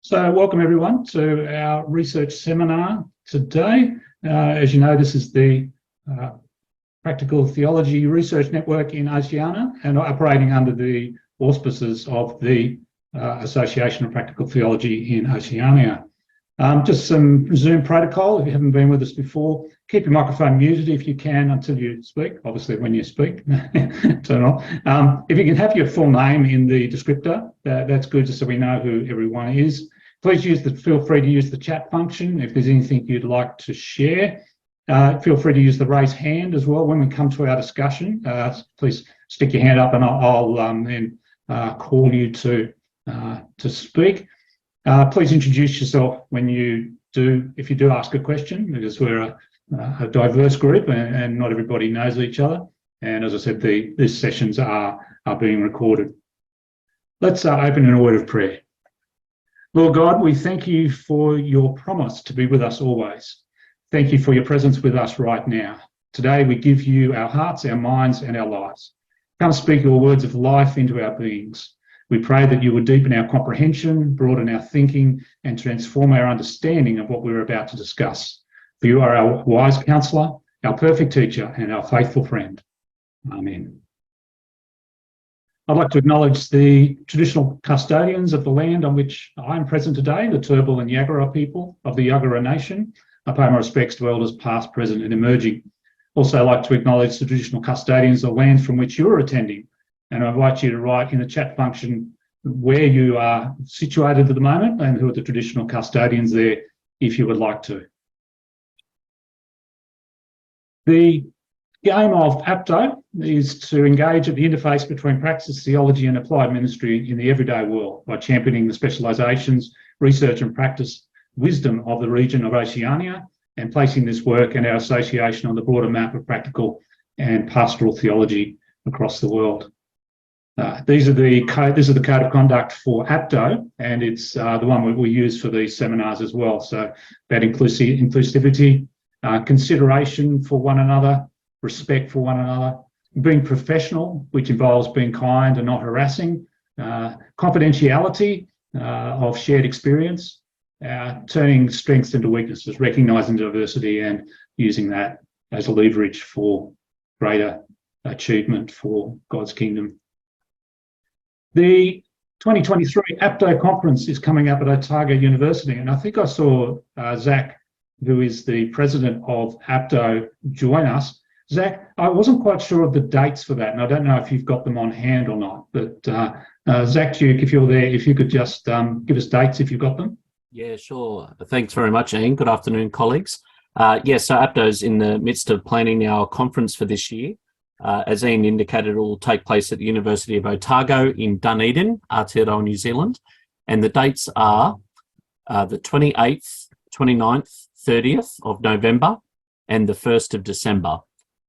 So welcome everyone to our research seminar today. As you know, this is the Practical Theology Research Network in Oceania and operating under the auspices of the Association of Practical Theology in Oceania. Just some Zoom protocol. If you haven't been with us before, keep your microphone muted if you can until you speak. Obviously, when you speak, turn on. If you can have your full name in the descriptor, that's good, just so we know who everyone is. Please feel free to use the chat function if there's anything you'd like to share. Feel free to use the raise hand as well when we come to our discussion. Please stick your hand up and I'll then call you to speak. Please introduce yourself when you do, if you do ask a question, because we're a diverse group and not everybody knows each other. And as I said, these sessions are being recorded. Let's open in a word of prayer. Lord God, we thank you for your promise to be with us always. Thank you for your presence with us right now. Today we give you our hearts, our minds, and our lives. Come speak your words of life into our beings. We pray that you would deepen our comprehension, broaden our thinking, and transform our understanding of what we're about to discuss. For you are our wise counsellor, our perfect teacher, and our faithful friend. Amen. I'd like to acknowledge the traditional custodians of the land on which I am present today, the Turrbal and Yagara people of the Yagara Nation. I pay my respects to elders past, present, and emerging. Also, I'd like to acknowledge the traditional custodians of the land from which you're attending. And I invite you to write in the chat function where you are situated at the moment and who are the traditional custodians there, if you would like to. The aim of APTO is to engage at the interface between practice, theology, and applied ministry in the everyday world by championing the specialisations, research and practice wisdom of the region of Oceania and placing this work and our association on the broader map of practical and pastoral theology across the world. This is the code of conduct for APTO, and it's the one we use for these seminars as well. So about inclusivity, consideration for one another, respect for one another, being professional, which involves being kind and not harassing, confidentiality of shared experience, turning strengths into weaknesses, recognising diversity and using that as a leverage for greater achievement for God's kingdom. The 2023 APTO conference is coming up at Otago University, and I think I saw Zach, who is the president of APTO, join us. Zach, I wasn't quite sure of the dates for that, and I don't know if you've got them on hand or not, but Zach Duke, if you're there, if you could just give us dates if you've got them. Yeah, sure. Thanks very much, Ian. Good afternoon, colleagues. So APTO's in the midst of planning our conference for this year. As Ian indicated, it will take place at the University of Otago in Dunedin, Aotearoa, New Zealand. And the dates are the 28th, 29th, 30th of November and the 1st of December.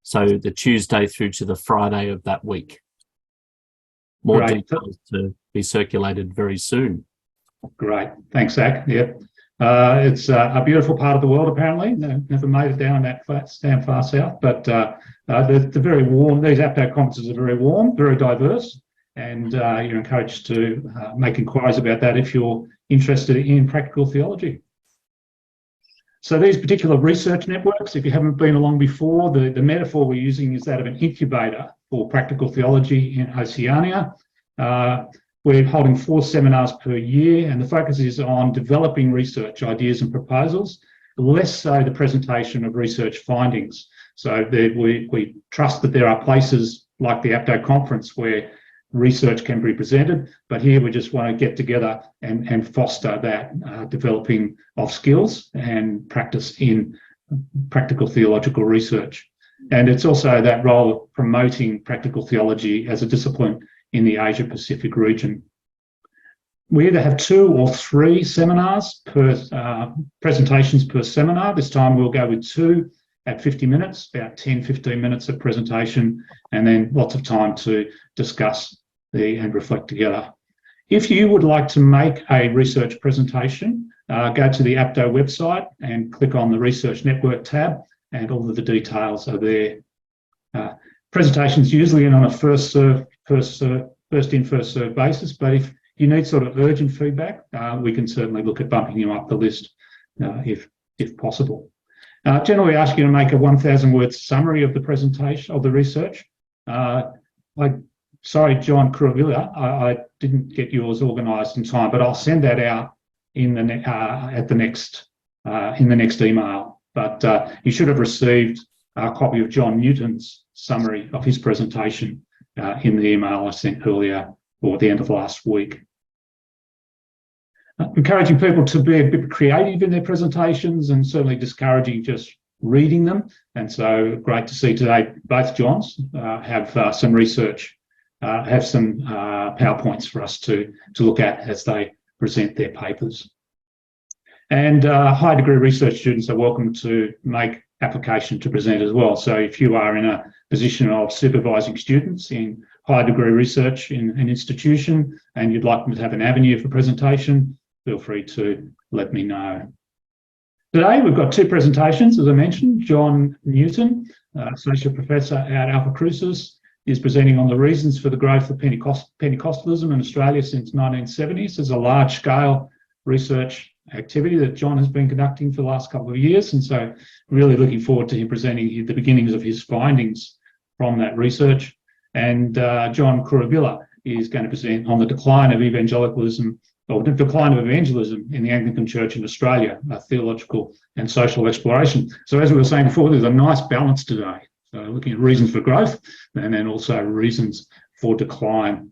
So the Tuesday through to the Friday of that week. More details to be circulated very soon. Great. Thanks, Zach. Yep. It's a beautiful part of the world, apparently. Never made it down far south, but they're very warm. These APTO conferences are very warm, very diverse, and you're encouraged to make inquiries about that if you're interested in practical theology. So these particular research networks, if you haven't been along before, the metaphor we're using is that of an incubator for practical theology in Oceania. We're holding 4 seminars per year, and the focus is on developing research ideas and proposals, less so the presentation of research findings. So we trust that there are places like the APTO conference where research can be presented, but here we just want to get together and foster that developing of skills and practice in practical theological research. And it's also that role of promoting practical theology as a discipline in the Asia Pacific region. We either have 2 or 3 seminars per presentations per seminar. This time we'll go with 2 at 50 minutes, about 10-15 minutes of presentation, and then lots of time to discuss and reflect together. If you would like to make a research presentation, go to the APTO website and click on the Research Network tab, and all of the details are there. Presentations usually on a first in, first served basis, but you need sort of urgent feedback, we can certainly look at bumping you up the list if possible. Generally, we ask you to make a 1,000-word summary of the presentation, of the research. Sorry, John Kuruvilla, I didn't get yours organised in time, but I'll send that out in the next email. But you should have received a copy of John Newton's summary of his presentation in the email I sent earlier or at the end of last week. Encouraging people to be a bit creative in their presentations and certainly discouraging just reading them. And so great to see today both Johns have some research, have some PowerPoints for us to look at as they present their papers. And high degree research students are welcome to make application to present as well. So if you are in a position of supervising students in high degree research in an institution and you'd like them to have an avenue for presentation, feel free to let me know. Today we've got two presentations, as I mentioned. John Newton, Associate Professor at Alpha Crucis, is presenting on the reasons for the growth of Pentecostalism in Australia since 1970s. There's a large-scale research activity that John has been conducting for the last couple of years, and so really looking forward to him presenting the beginnings of his findings from that research. And John Kuruvilla is going to present on the decline of evangelicalism, or the decline of evangelism in the Anglican Church in Australia, a theological and social exploration. So as we were saying before, there's a nice balance today. So looking at reasons for growth and then also reasons for decline.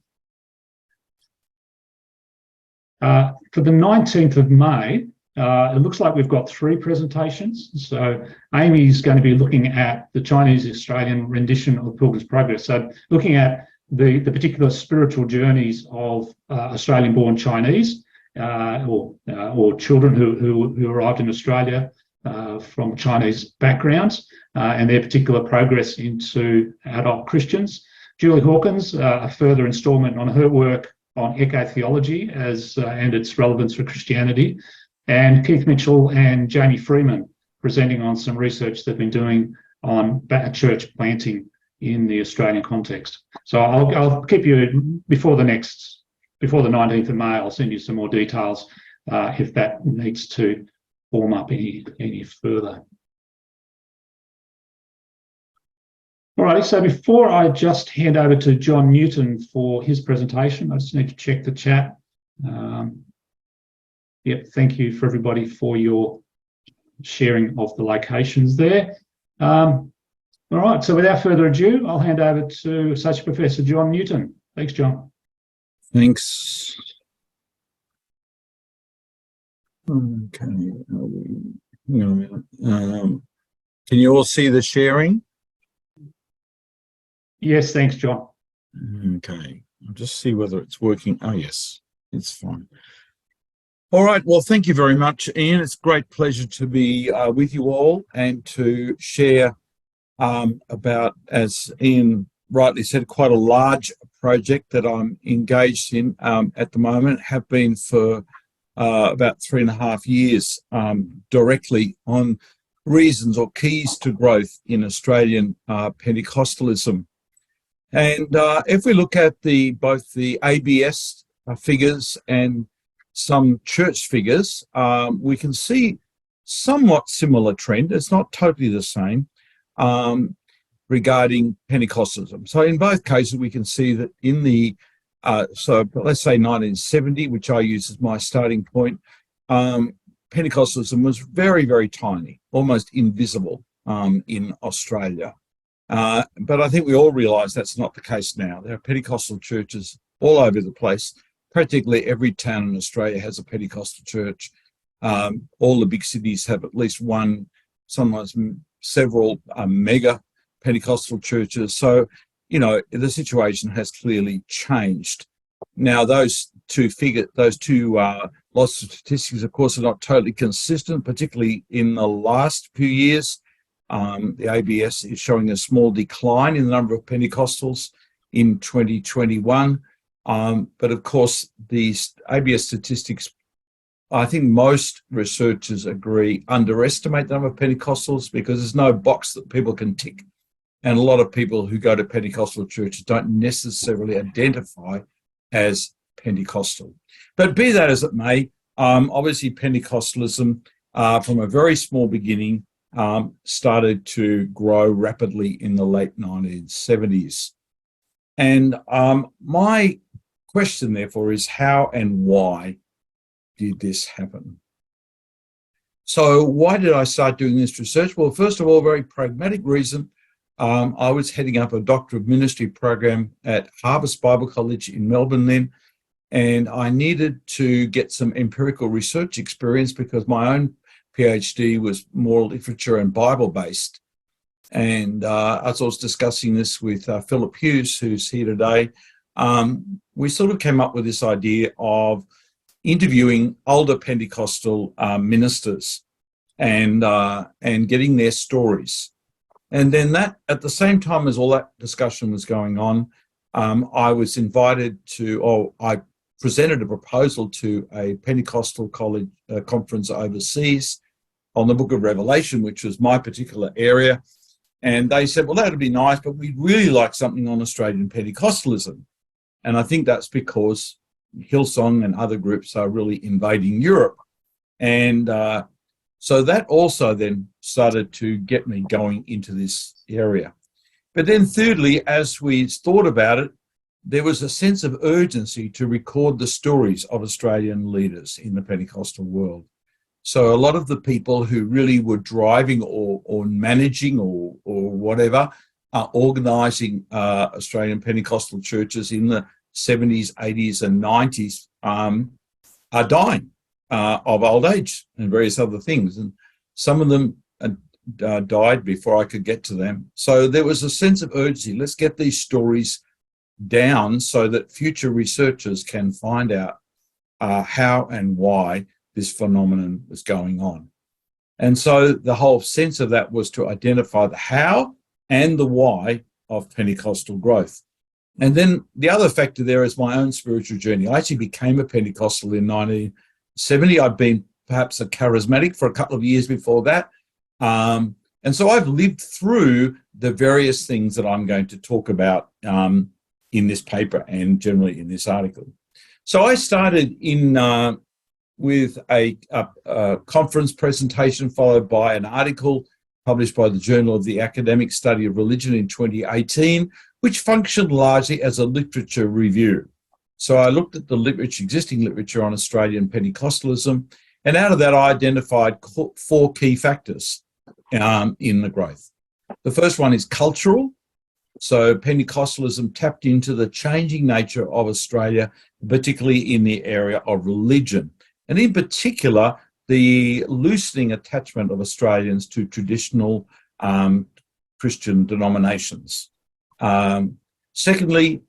For the 19th of May, it looks like we've got three presentations. So Amy's going to be looking at the Chinese-Australian rendition of Pilgrim's Progress. So looking at the particular spiritual journeys of Australian-born Chinese or children who arrived in Australia from Chinese backgrounds and their particular progress into adult Christians. Julie Hawkins, a further instalment on her work on eco-theology and its relevance for Christianity, and Keith Mitchell and Jamie Freeman presenting on some research they've been doing on church planting in the Australian context. So I'll keep you before the 19th of May. I'll send you some more details if that needs to form up any further. All right, so before I just hand over to John Newton for his presentation, I just need to check the chat. Yep, thank you for everybody for your sharing of the locations there. All right, so without further ado, I'll hand over to Associate Professor John Newton. Thanks, John. Thanks. Okay. Hang on a minute. Can you all see the sharing? Yes, thanks, John. Okay. I'll just see whether it's working. Oh, yes, it's fine. All right. Well, thank you very much, Ian. It's a great pleasure to be with you all and to share about, as Ian rightly said, quite a large project that I'm engaged in at the moment, have been for about 3.5 years, directly on reasons or keys to growth in Australian Pentecostalism. And if we look at both the ABS figures and some church figures, we can see somewhat similar trend. It's not totally the same regarding Pentecostalism. So in both cases, we can see that in the, so let's say 1970, which I use as my starting point, Pentecostalism was very, very tiny, almost invisible in Australia. But I think we all realise that's not the case now. There are Pentecostal churches all over the place. Practically every town in Australia has a Pentecostal church. All the big cities have at least one, sometimes several mega Pentecostal churches. So, you know, the situation has clearly changed. Now, those two lots of statistics, of course, are not totally consistent, particularly in the last few years. The ABS is showing a small decline in the number of Pentecostals in 2021. But of course, the ABS statistics, I think most researchers agree, underestimate the number of Pentecostals because there's no box that people can tick. And a lot of people who go to Pentecostal churches don't necessarily identify as Pentecostal. But be that as it may, obviously Pentecostalism, from a very small beginning, started to grow rapidly in the late 1970s. And my question, therefore, is how and why did this happen? So why did I start doing this research? Well, first of all, a very pragmatic reason. I was heading up a Doctor of Ministry program at Harvest Bible College in Melbourne then, and I needed to get some empirical research experience because my own PhD was more literature and Bible-based. And as I was discussing this with Philip Hughes, who's here today, we sort of came up with this idea of interviewing older Pentecostal ministers and getting their stories. And then that, at the same time as all that discussion was going on, I was invited to, or I presented a proposal to a Pentecostal college conference overseas on the book of Revelation, which was my particular area. And they said, well, that would be nice, but we'd really like something on Australian Pentecostalism. And I think that's because Hillsong and other groups are really invading Europe. And so that also then started to get me going into this area. But then thirdly, as we thought about it, there was a sense of urgency to record the stories of Australian leaders in the Pentecostal world. So a lot of the people who really were driving or managing or whatever are organising Australian Pentecostal churches in the 70s, 80s and 90s are dying of old age and various other things. And some of them died before I could get to them. So there was a sense of urgency. Let's get these stories down so that future researchers can find out how and why this phenomenon was going on. And so the whole sense of that was to identify the how and the why of Pentecostal growth. And then the other factor there is my own spiritual journey. I actually became a Pentecostal in 1970. I'd been perhaps a charismatic for a couple of years before that. And so I've lived through the various things that I'm going to talk about in this paper and generally in this article. So I started with a conference presentation followed by an article published by the Journal of the Academic Study of Religion in 2018, which functioned largely as a literature review. So I looked at the literature, existing literature on Australian Pentecostalism, and out of that I identified 4 key factors in the growth. The first one is cultural. So Pentecostalism tapped into the changing nature of Australia, particularly in the area of religion, and in particular, the loosening attachment of Australians to traditional Christian denominations. Secondly,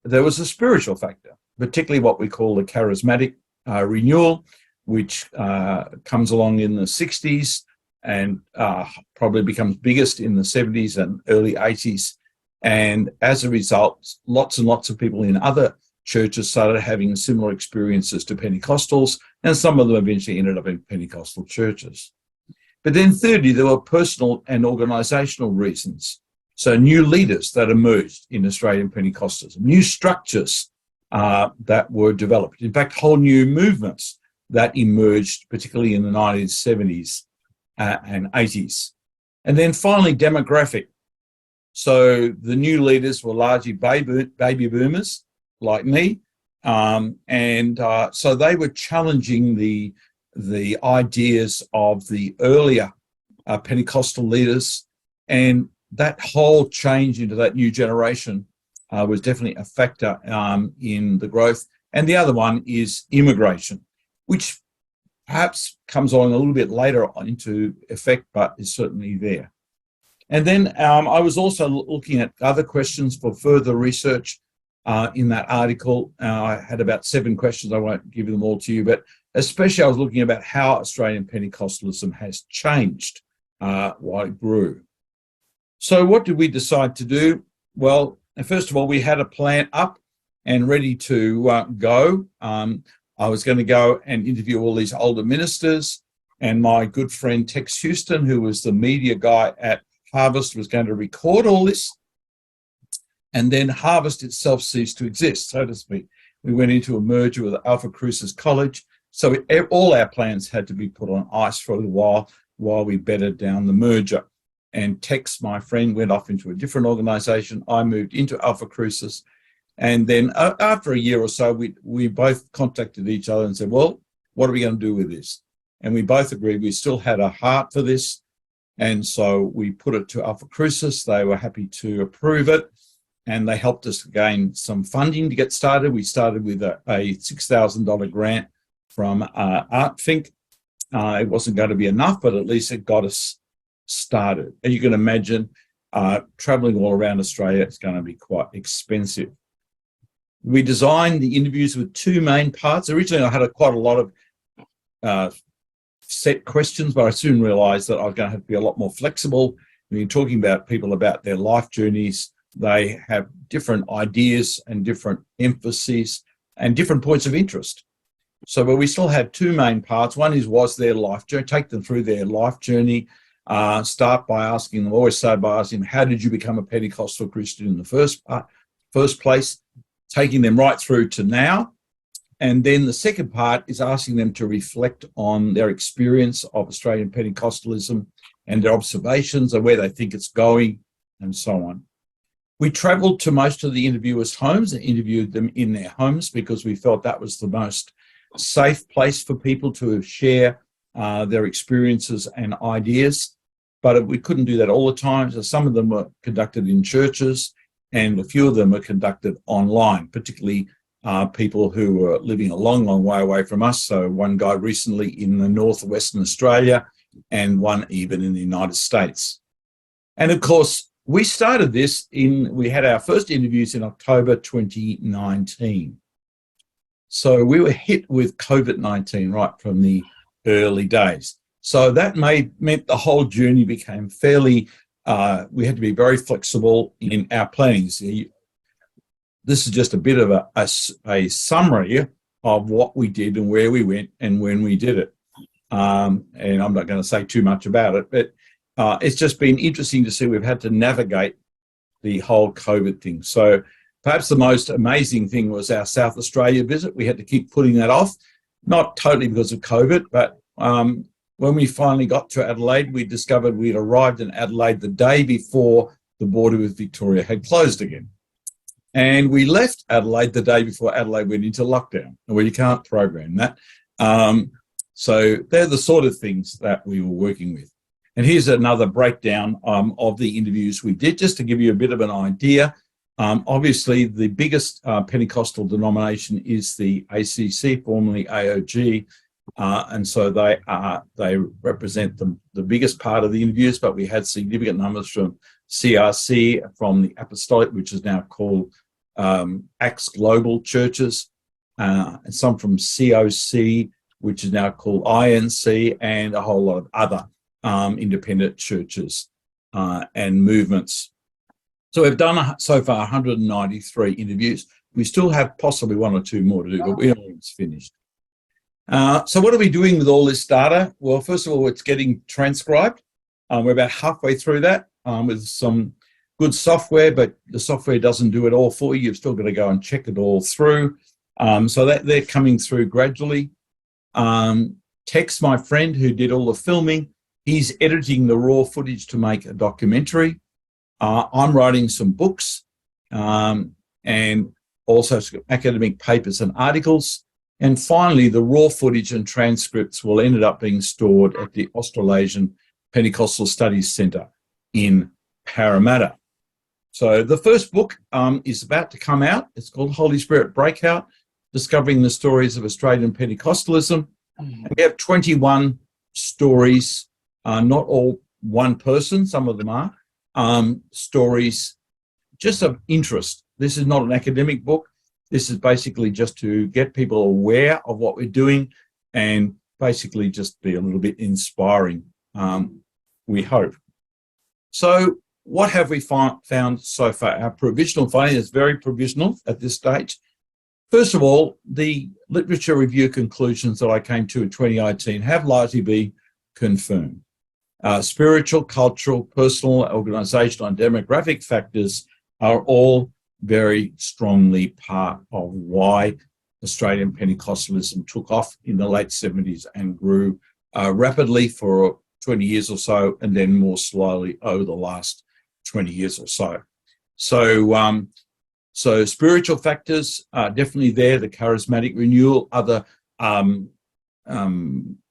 there was a spiritual factor, particularly what we call the charismatic renewal, which comes along in the 60s and probably becomes biggest in the 70s and early 80s. And as a result, lots and lots of people in other churches started having similar experiences to Pentecostals, and some of them eventually ended up in Pentecostal churches. But then thirdly, there were personal and organisational reasons. So new leaders that emerged in Australian Pentecostalism, new structures that were developed. In fact, whole new movements that emerged, particularly in the 1970s and 80s. And then finally, demographic. So the new leaders were largely baby boomers like me. So they were challenging the ideas of the earlier Pentecostal leaders, and that whole change into that new generation was definitely a factor in the growth. And the other one is immigration, which perhaps comes along a little bit later into effect, but is certainly there. And then I was also looking at other questions for further research in that article. I had about 7 questions. I won't give them all to you, but especially I was looking about how Australian Pentecostalism has changed while it grew. So what did we decide to do? Well, first of all, we had a plan up and ready to go. I was going to go and interview all these older ministers, and my good friend Tex Houston, who was the media guy at Harvest, was going to record all this. And then Harvest itself ceased to exist, so to speak. We went into a merger with Alpha Crucis College. So all our plans had to be put on ice for a little while we bedded down the merger. And Tex, my friend, went off into a different organisation. I moved into Alpha Crucis. And then after a year or so, we both contacted each other and said, well, what are we going to do with this? And we both agreed we still had a heart for this. And so we put it to Alpha Crucis. They were happy to approve it. And they helped us gain some funding to get started. We started with a $6,000 grant from ArtFink. It wasn't going to be enough, but at least it got us started. And you can imagine traveling all around Australia, it's going to be quite expensive. We designed the interviews with two main parts. Originally, I had quite a lot of set questions, but I soon realised that I was going to have to be a lot more flexible. When you're talking about people about their life journeys, they have different ideas and different emphases and different points of interest. So, but we still had two main parts. One was their life journey, take them through their life journey. Start by asking them, always start by asking them, how did you become a Pentecostal Christian in the first place? Taking them right through to now. And then the second part is asking them to reflect on their experience of Australian Pentecostalism and their observations of where they think it's going and so on. We travelled to most of the interviewers' homes and interviewed them in their homes because we felt that was the most safe place for people to share their experiences and ideas. But we couldn't do that all the time. So some of them were conducted in churches and a few of them were conducted online, particularly people who were living a long, long way away from us. So one guy recently in the northwestern Australia and one even in the United States. And of course, we started this we had our first interviews in October 2019. So we were hit with COVID-19 right from the early days. So that meant the whole journey became fairly, we had to be very flexible in our planning. See, this is just a bit of a summary of what we did and where we went and when we did it. And I'm not going to say too much about it, but it's just been interesting to see we've had to navigate the whole COVID thing. So perhaps the most amazing thing was our South Australia visit. We had to keep putting that off, not totally because of COVID, but when we finally got to Adelaide, we discovered we'd arrived in Adelaide the day before the border with Victoria had closed again. And we left Adelaide the day before Adelaide went into lockdown, where you can't program that. So they're the sort of things that we were working with. And here's another breakdown of the interviews we did, just to give you a bit of an idea. Obviously, the biggest Pentecostal denomination is the ACC, formerly AOG, and so they represent the biggest part of the interviews, but we had significant numbers from CRC, from the Apostolic, which is now called Acts Global Churches, and some from COC, which is now called INC, and a whole lot of other independent churches and movements. So we've done so far 193 interviews. We still have possibly one or two more to do, but we're almost finished. So what are we doing with all this data? Well, first of all, it's getting transcribed. We're about halfway through that with some good software, but the software doesn't do it all for you. You've still got to go and check it all through. So that they're coming through gradually. Tex, my friend who did all the filming, he's editing the raw footage to make a documentary. I'm writing some books and also some academic papers and articles. And finally, the raw footage and transcripts will end up being stored at the Australasian Pentecostal Studies Centre in Parramatta. So the first book is about to come out. It's called Holy Spirit Breakout, Discovering the Stories of Australian Pentecostalism. And we have 21 stories, not all one person, some of them are, stories just of interest. This is not an academic book. This is basically just to get people aware of what we're doing and basically just be a little bit inspiring, we hope. So what have we found so far? Our provisional finding is very provisional at this stage. First of all, the literature review conclusions that I came to in 2018 have largely been confirmed. Spiritual, cultural, personal, organisational and demographic factors are all very strongly part of why Australian Pentecostalism took off in the late 70s and grew rapidly for 20 years or so, and then more slowly over the last 20 years or so. So spiritual factors are definitely there, the charismatic renewal, other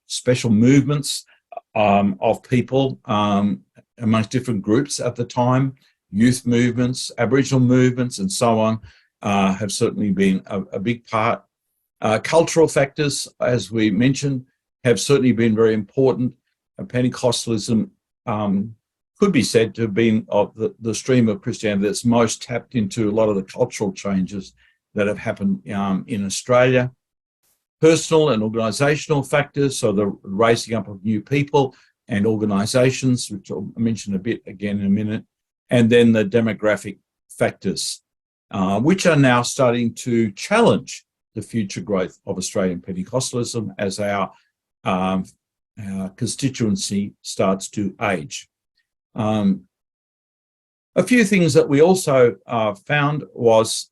special movements of people amongst different groups at the time, youth movements, Aboriginal movements, and so on, have certainly been a big part. Cultural factors, as we mentioned, have certainly been very important. Pentecostalism could be said to have been of the stream of Christianity that's most tapped into a lot of the cultural changes that have happened in Australia. Personal and organisational factors, so the raising up of new people and organisations, which I'll mention a bit again in a minute, and then the demographic factors, which are now starting to challenge the future growth of Australian Pentecostalism as our constituency starts to age. A few things that we also found was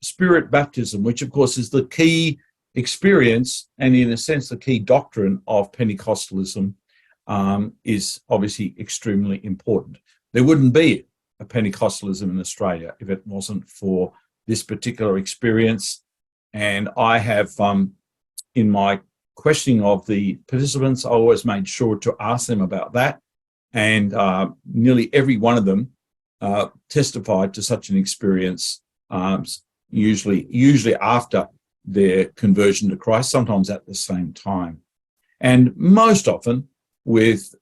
spirit baptism, which of course is the key experience and in a sense the key doctrine of Pentecostalism, is obviously extremely important. There wouldn't be a Pentecostalism in Australia if it wasn't for this particular experience. And I have, in my questioning of the participants, I always made sure to ask them about that. And nearly every one of them testified to such an experience, usually after their conversion to Christ, sometimes at the same time. And most often with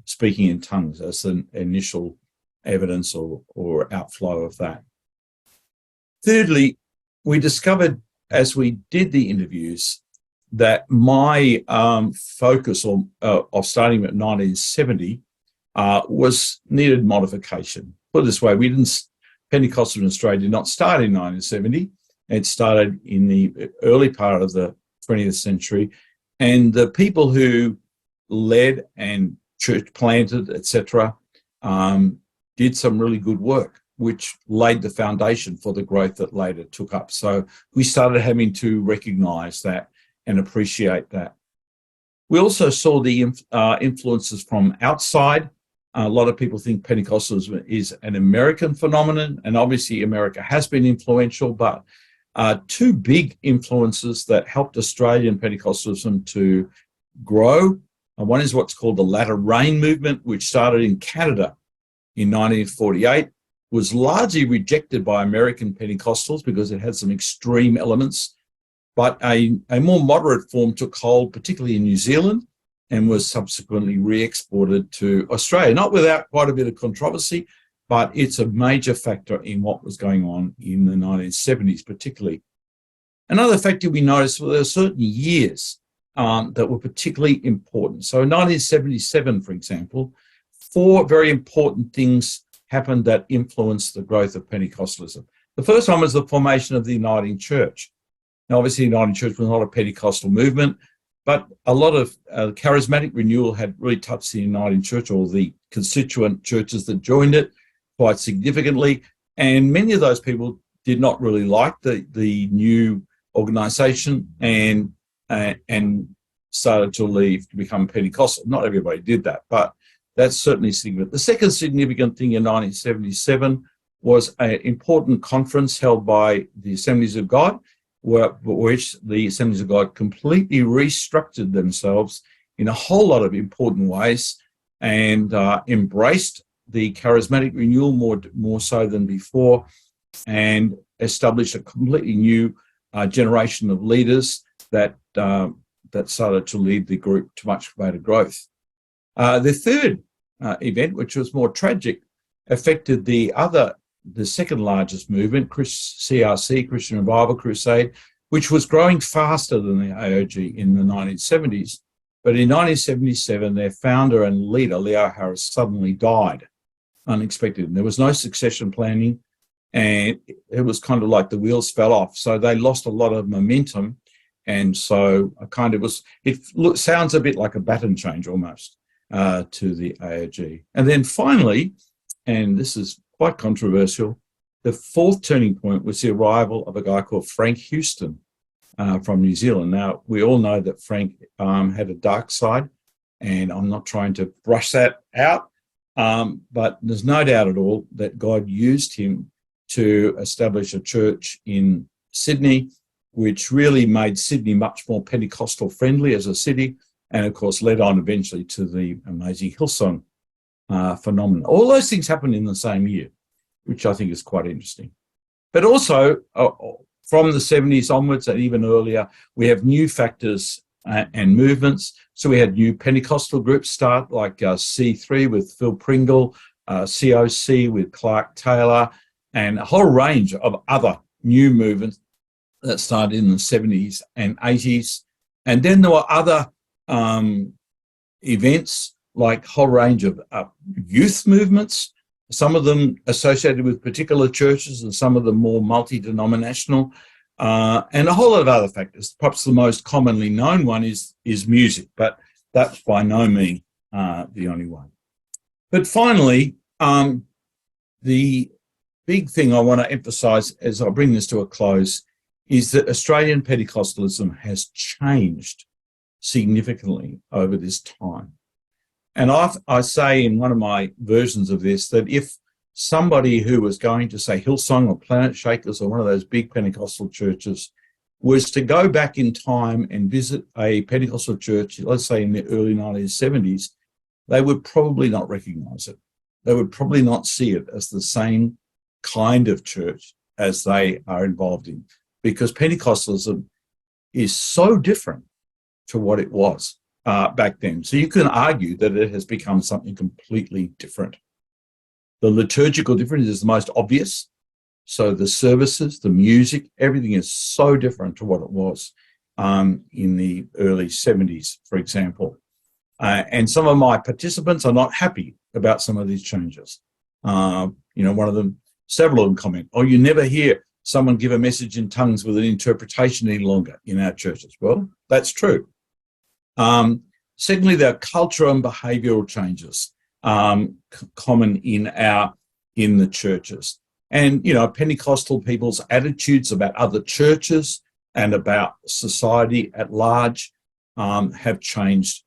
speaking in tongues as an initial evidence or outflow of that. Thirdly, we discovered as we did the interviews that my focus of starting at 1970 needed modification. Put it this way, Pentecostal in Australia did not start in 1970. It started in the early part of the 20th century. And the people who led and church planted, etc., did some really good work, which laid the foundation for the growth that later took up. So we started having to recognise that and appreciate that. We also saw the influences from outside. A lot of people think Pentecostalism is an American phenomenon, and obviously America has been influential, but two big influences that helped Australian Pentecostalism to grow. One is what's called the Latter Rain movement, which started in Canada in 1948, was largely rejected by American Pentecostals because it had some extreme elements, but a more moderate form took hold, particularly in New Zealand, and was subsequently re-exported to Australia, not without quite a bit of controversy, but it's a major factor in what was going on in the 1970s particularly. Another factor we noticed was there were certain years that were particularly important. So in 1977, for example, 4 very important things happened that influenced the growth of Pentecostalism. The first one was the formation of the Uniting Church. Now, obviously, the Uniting Church was not a Pentecostal movement, but a lot of charismatic renewal had really touched the Uniting Church, or the constituent churches that joined it, quite significantly. And many of those people did not really like the new organisation and started to leave to become Pentecostal. Not everybody did that, but that's certainly significant. The second significant thing in 1977 was an important conference held by the Assemblies of God, which the Assemblies of God completely restructured themselves in a whole lot of important ways and embraced the charismatic renewal more so than before, and established a completely new generation of leaders that started to lead the group to much greater growth. The third event, which was more tragic, affected the second largest movement, CRC, Christian Revival Crusade, which was growing faster than the AOG in the 1970s. But in 1977, their founder and leader, Leo Harris, suddenly died unexpectedly. And there was no succession planning, and it was kind of like the wheels fell off. So they lost a lot of momentum. And so it sounds a bit like a baton change almost to the AOG. And then finally, and this is quite controversial, the fourth turning point was the arrival of a guy called Frank Houston from New Zealand. Now, we all know that Frank had a dark side, and I'm not trying to brush that out, but there's no doubt at all that God used him to establish a church in Sydney, which really made Sydney much more Pentecostal friendly as a city, and of course led on eventually to the amazing Hillsong phenomenon. All those things happened in the same year, which I think is quite interesting. But also from the 70s onwards and even earlier, we have new factors and movements. So we had new Pentecostal groups start, like C3 with Phil Pringle, COC with Clark Taylor, and a whole range of other new movements that started in the 70s and 80s. And then there were other events, like a whole range of youth movements, some of them associated with particular churches and some of them more multi-denominational, and a whole lot of other factors. Perhaps the most commonly known one is music, but that's by no means the only one. But finally, the big thing I want to emphasise as I bring this to a close is that Australian Pentecostalism has changed significantly over this time. And I say in one of my versions of this that if somebody who was going to, say, Hillsong or Planet Shakers or one of those big Pentecostal churches was to go back in time and visit a Pentecostal church, let's say in the early 1970s, they would probably not recognise it. They would probably not see it as the same kind of church as they are involved in, because Pentecostalism is so different to what it was back then. So you can argue that it has become something completely different. The liturgical difference is the most obvious. So the services, the music, everything is so different to what it was in the early 70s, for example. And some of my participants are not happy about some of these changes. One of them, several of them comment, "Oh, you never hear someone give a message in tongues with an interpretation any longer in our churches." Well, that's true. Secondly, there are cultural and behavioural changes common in the churches. And, Pentecostal people's attitudes about other churches and about society at large have changed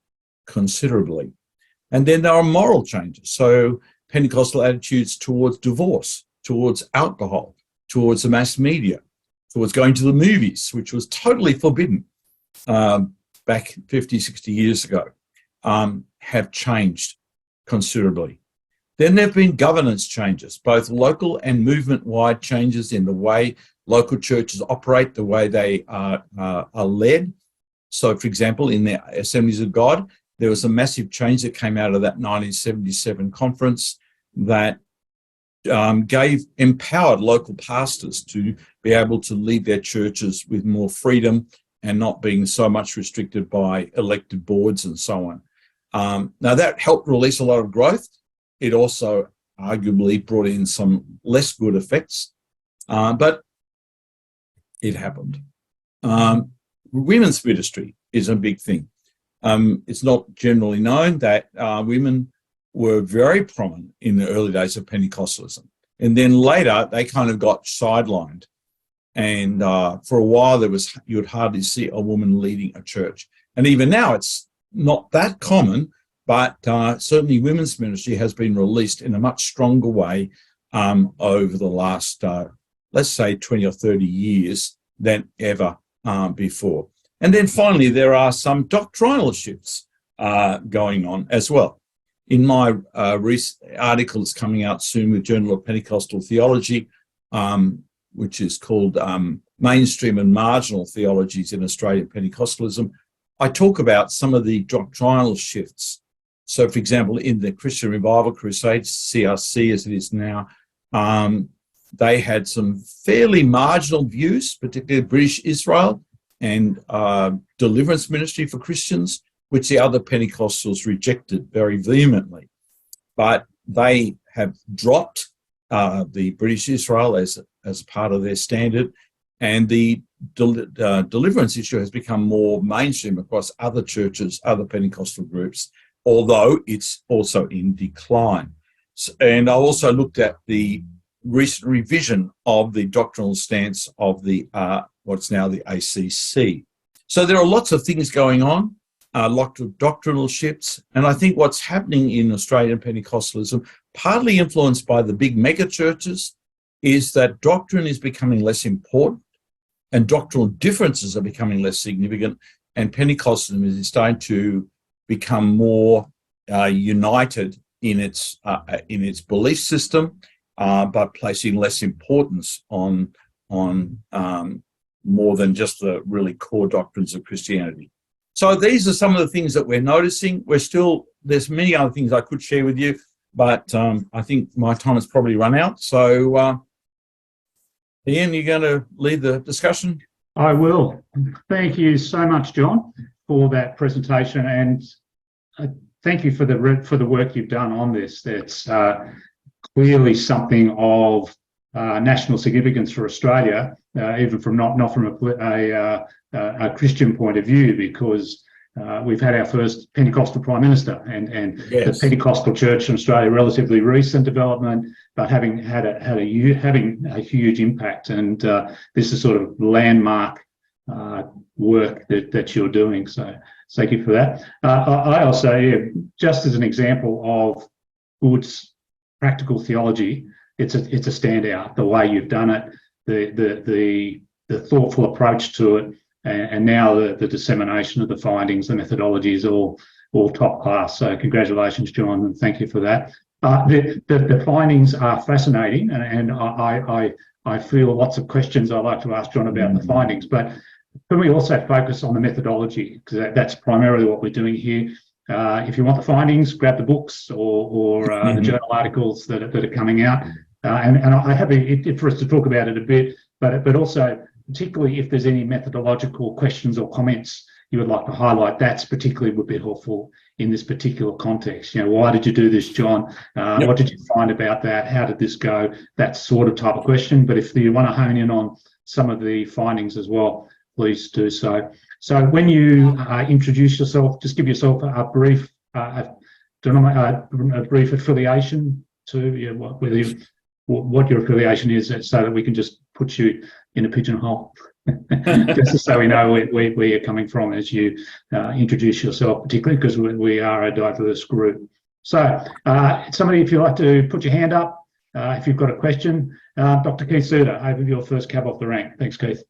considerably. And then there are moral changes. So Pentecostal attitudes towards divorce, towards alcohol, towards the mass media, towards going to the movies, which was totally forbidden back 50, 60 years ago, have changed considerably. Then there have been governance changes, both local and movement-wide changes in the way local churches operate, the way they are led. So, for example, in the Assemblies of God, there was a massive change that came out of that 1977 conference that empowered local pastors to be able to lead their churches with more freedom and not being so much restricted by elected boards and so on. Now, that helped release a lot of growth. It also arguably brought in some less good effects, but it happened. Women's ministry is a big thing. It's not generally known that women were very prominent in the early days of Pentecostalism. And then later, they kind of got sidelined. And for a while, you would hardly see a woman leading a church. And even now, it's not that common, but certainly women's ministry has been released in a much stronger way over the last, let's say, 20 or 30 years than ever before. And then finally, there are some doctrinal shifts going on as well. In my recent article that's coming out soon with Journal of Pentecostal Theology, which is called Mainstream and Marginal Theologies in Australian Pentecostalism, I talk about some of the doctrinal shifts. So, for example, in the Christian Revival Crusades, CRC as it is now, they had some fairly marginal views, particularly British Israel and deliverance ministry for Christians, which the other Pentecostals rejected very vehemently. But they have dropped the British Israel as part of their standard, and the deliverance issue has become more mainstream across other churches, other Pentecostal groups, although it's also in decline. And I also looked at the recent revision of the doctrinal stance of the what's now the ACC. So there are lots of things going on, lots of doctrinal shifts, and I think what's happening in Australian Pentecostalism, partly influenced by the big mega churches, is that doctrine is becoming less important and doctrinal differences are becoming less significant, and Pentecostalism is starting to become more united in its belief system, but placing less importance on more than just the really core doctrines of Christianity. So these are some of the things that we're noticing. There's many other things I could share with you, but I think my time has probably run out. So, Ian, you're going to lead the discussion? I will. Thank you so much, John, for that presentation, and thank you for the work you've done on this. That's clearly something of national significance for Australia, even from not from a Christian point of view, because we've had our first Pentecostal Prime Minister, and Yes. the Pentecostal Church in Australia, relatively recent development, but having a huge impact, and this is sort of landmark work that you're doing. So thank you for that. I also, just as an example of good practical theology, it's a standout. The way you've done it, the thoughtful approach to it, and now the dissemination of the findings, the methodology is all top class. So congratulations, John, and thank you for that. The findings are fascinating, and I feel lots of questions I'd like to ask John about the findings, but can we also focus on the methodology, because that's primarily what we're doing here. If you want the findings, grab the books or the journal articles that are coming out, and I have it for us to talk about it a bit, but also particularly if there's any methodological questions or comments you would like to highlight, that's particularly would be helpful in this particular context. Why did you do this, John? What did you find about that? How did this go? That sort of type of question. But if you want to hone in on some of the findings as well, please do so. So when you introduce yourself, just give yourself a brief affiliation to what your affiliation is, so that we can just put you in a pigeonhole. Just so we know where you're coming from as you introduce yourself, particularly because we are a diverse group. So somebody, if you'd like to put your hand up, if you've got a question. Dr. Keith Suter, over your first cab off the rank. Thanks, Keith.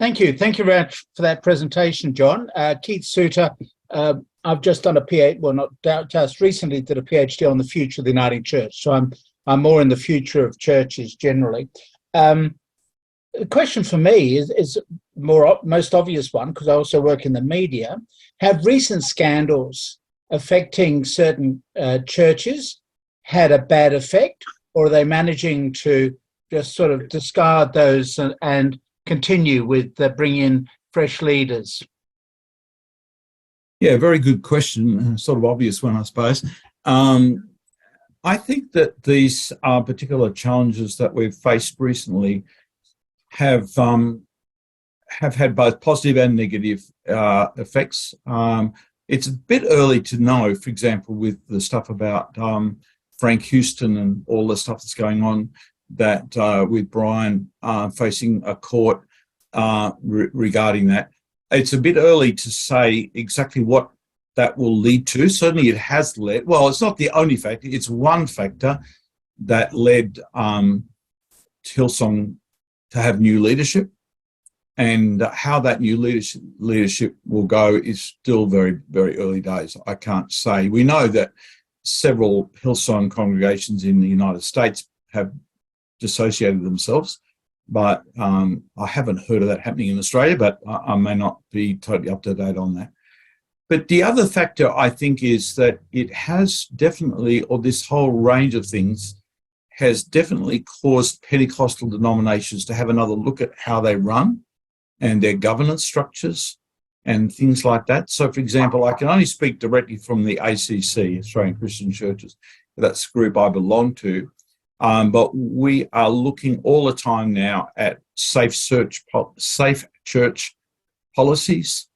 Thank you. Thank you very much for that presentation, John. Keith Suter, I've just done a PhD, well, not just recently did a PhD on the future of the Uniting Church. So I'm more in the future of churches generally. The question for me is most obvious one, because I also work in the media. Have recent scandals affecting certain churches had a bad effect, or are they managing to just sort of discard those and continue with bringing in fresh leaders? Yeah, very good question. Sort of obvious one, I suppose. I think that these particular challenges that we've faced recently have had both positive and negative effects. It's a bit early to know, for example, with the stuff about Frank Houston and all the stuff that's going on, that with Brian facing a court regarding that. It's a bit early to say exactly what that will lead to. Certainly it has led, well, it's not the only factor, it's one factor that led Hillsong to have new leadership. And how that new leadership will go is still very, very early days. I can't say. We know that several Hillsong congregations in the United States have dissociated themselves, but I haven't heard of that happening in Australia, but I may not be totally up to date on that. But the other factor, I think, is that it has definitely, or this whole range of things has definitely caused Pentecostal denominations to have another look at how they run and their governance structures and things like that. So, for example, I can only speak directly from the ACC, Australian Christian Churches. That's the group I belong to. But we are looking all the time now at safe church policies,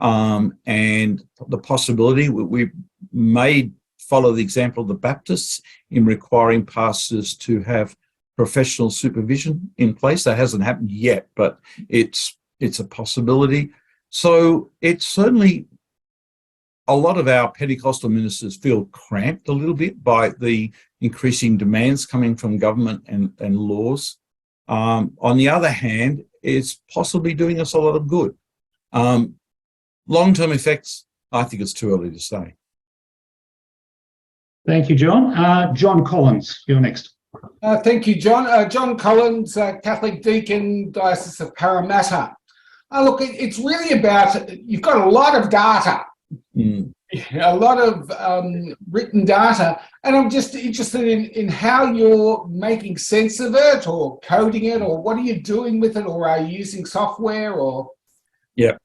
and the possibility we may follow the example of the Baptists in requiring pastors to have professional supervision in place. That hasn't happened yet, but it's a possibility. So it's certainly, a lot of our Pentecostal ministers feel cramped a little bit by the increasing demands coming from government and laws. On the other hand, it's possibly doing us a lot of good. Long-term effects, I think it's too early to say. Thank you, John. John Collins, you're next. Thank you, John. John Collins, Catholic Deacon, Diocese of Parramatta. Look, it's really about, you've got a lot of data, a lot of written data, and I'm just interested in how you're making sense of it or coding it, or what are you doing with it, or are you using software or? Yeah,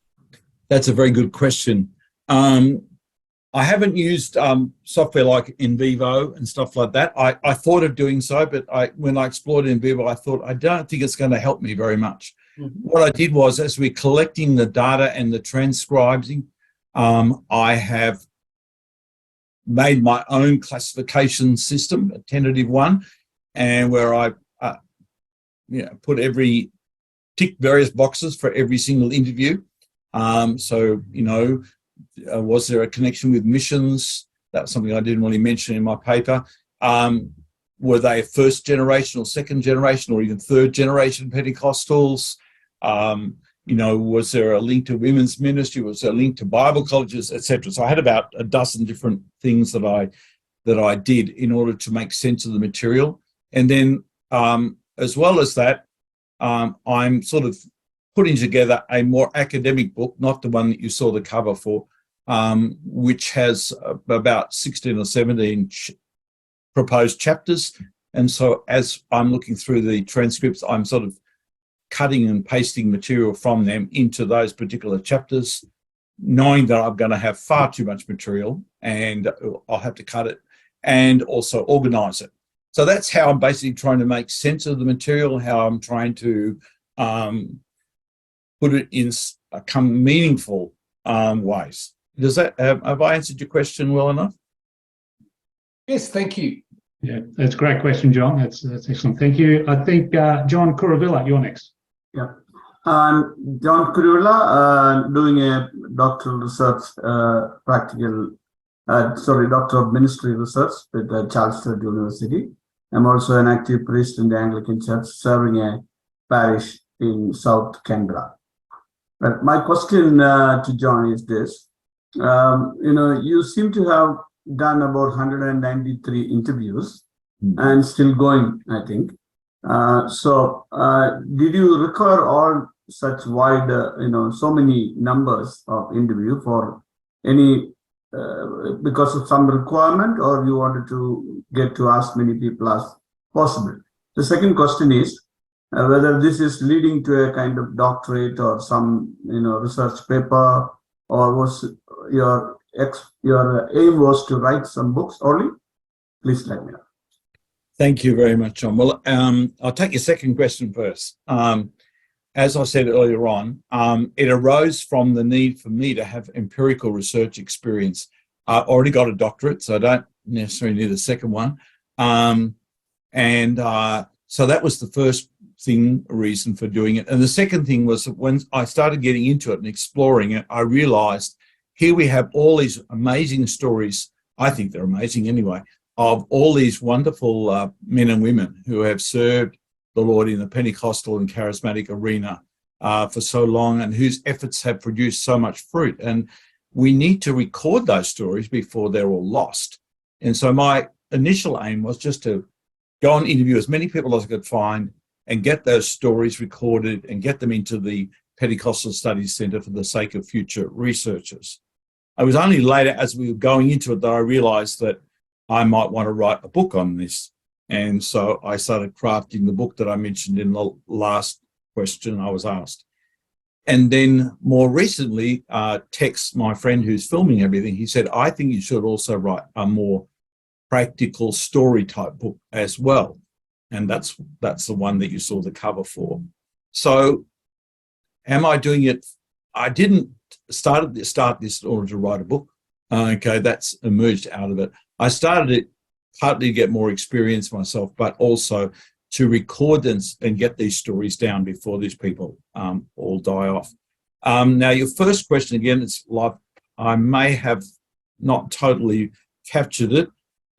that's a very good question. I haven't used software like In Vivo and stuff like that. I thought of doing so, but when I explored In Vivo, I thought, I don't think it's going to help me very much. What I did was, as we're collecting the data and the transcribing, I have made my own classification system, a tentative one, and where I tick various boxes for every single interview. Was there a connection with missions? That's something I didn't really mention in my paper. Were they first generation or second generation or even third generation Pentecostals? Was there a link to women's ministry? Was there a link to Bible colleges, etc.? So I had about a dozen different things that I did in order to make sense of the material. And then, as well as that, I'm sort of putting together a more academic book, not the one that you saw the cover for, which has about 16 or 17 proposed chapters. And so as I'm looking through the transcripts, I'm sort of cutting and pasting material from them into those particular chapters, knowing that I'm going to have far too much material and I'll have to cut it and also organise it. So that's how I'm basically trying to make sense of the material, how I'm trying to put it in some meaningful ways. Does that have I answered your question well enough? Yes, thank you. Yeah, that's a great question, John. That's excellent. Thank you. I think John Kuruvilla, you're next. Yeah, I'm John Kuruvilla, doing a doctoral research, Doctor of Ministry research with Charles University. I'm also an active priest in the Anglican Church, serving a parish in South Canberra. But my question to John is this. You seem to have done about 193 interviews and still going, I think. Did you require all such wide, so many numbers of interview for any, because of some requirement, or you wanted to get to as many people as possible? The second question is whether this is leading to a kind of doctorate or some, research paper, or was your aim was to write some books only? Please let me know. Thank you very much, John. Well, I'll take your second question first. As I said earlier on, it arose from the need for me to have empirical research experience. I already got a doctorate, so I don't necessarily need a second one. So that was the first reason for doing it. And the second thing was that when I started getting into it and exploring it, I realized here we have all these amazing stories, I think they're amazing anyway, of all these wonderful men and women who have served the Lord in the Pentecostal and charismatic arena for so long, and whose efforts have produced so much fruit. And we need to record those stories before they're all lost. And so my initial aim was just to go and interview as many people as I could find and get those stories recorded and get them into the Pentecostal Studies Centre for the sake of future researchers. It was only later, as we were going into it, that I realised that I might want to write a book on this. And so I started crafting the book that I mentioned in the last question I was asked. And then more recently, Tex, my friend who's filming everything, he said, I think you should also write a more practical story type book as well. And that's the one that you saw the cover for. So am I doing it? I didn't start this in order to write a book. Okay, that's emerged out of it. I started it partly to get more experience myself, but also to record and get these stories down before these people all die off. Now, your first question, again, it's like I may have not totally captured it.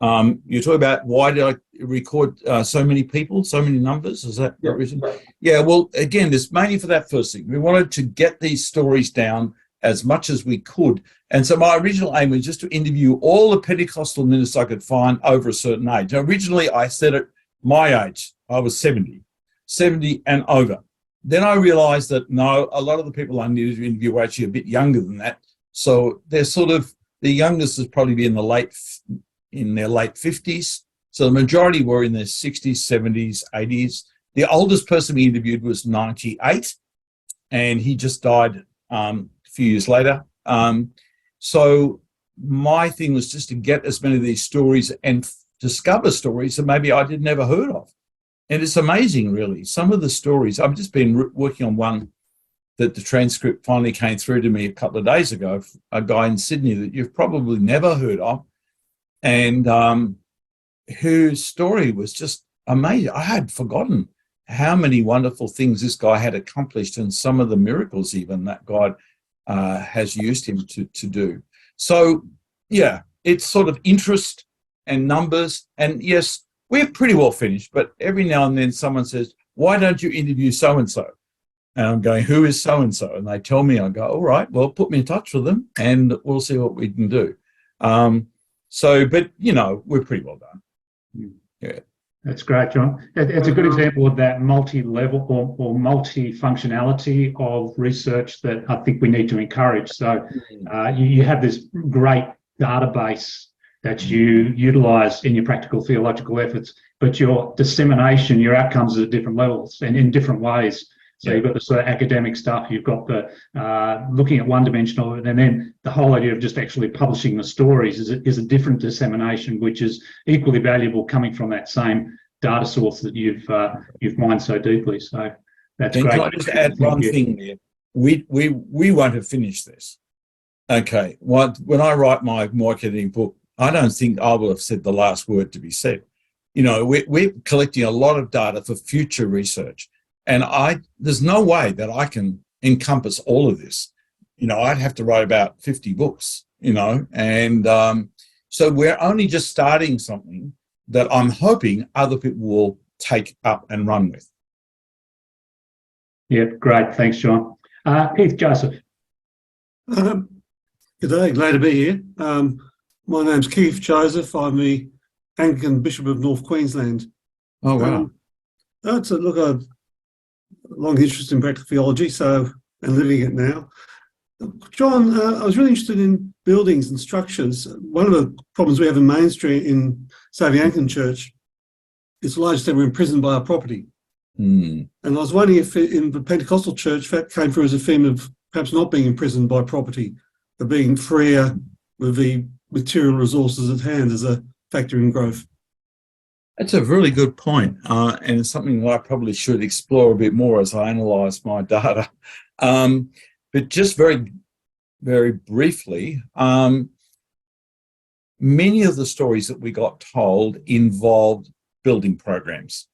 You talk about why did I record so many people, so many numbers? Is that the reason? Yeah, well, again, it's mainly for that first thing. We wanted to get these stories down as much as we could. And so my original aim was just to interview all the Pentecostal ministers I could find over a certain age. Now, originally, I said at my age, I was 70 and over. Then I realized that, no, a lot of the people I needed to interview were actually a bit younger than that. So they're sort of, the youngest is probably in their late 50s. So the majority were in their 60s, 70s, 80s. The oldest person we interviewed was 98, and he just died a few years later. So my thing was just to get as many of these stories and discover stories that maybe I had never heard of. And it's amazing, really. Some of the stories, I've just been working on one that the transcript finally came through to me a couple of days ago, a guy in Sydney that you've probably never heard of, and whose story was just amazing. I had forgotten how many wonderful things this guy had accomplished and some of the miracles even that God has used him to do. So, yeah, it's sort of interest and numbers. And yes, we're pretty well finished, but every now and then someone says, why don't you interview so-and-so? And I'm going, who is so-and-so? And they tell me, I go, all right, well, put me in touch with them and we'll see what we can do. But, you know, we're pretty well done. Yeah. That's great, John. It's a good example of that multi-level or multi-functionality of research that I think we need to encourage. So you have this great database that you utilise in your practical theological efforts, but your dissemination, your outcomes are at different levels and in different ways. So you've got the sort of academic stuff, you've got the looking at one-dimensional, and then the whole idea of just actually publishing the stories is a different dissemination, which is equally valuable coming from that same data source that you've mined so deeply. So that's great. Can I just add one thing there? We won't have finished this. Okay, when I write my marketing book, I don't think I will have said the last word to be said. You know, we're collecting a lot of data for future research. And there's no way that I can encompass all of this. You know, I'd have to write about 50 books, you know, and so we're only just starting something that I'm hoping other people will take up and run with. Yeah, great. Thanks, John. Keith Joseph. Good day, glad to be here. My name's Keith Joseph. I'm the Anglican Bishop of North Queensland. Oh, wow. That's a long interest in practical theology, and living it now. John, I was really interested in buildings and structures. One of the problems we have in Main Street in, say, the Anglican Church is the largest ever imprisoned by our property. And I was wondering if in the Pentecostal Church that came through as a theme of perhaps not being imprisoned by property, but being freer with the material resources at hand as a factor in growth. That's a really good point, and it's something that I probably should explore a bit more as I analyse my data. But just very, very briefly, many of the stories that we got told involved building programs.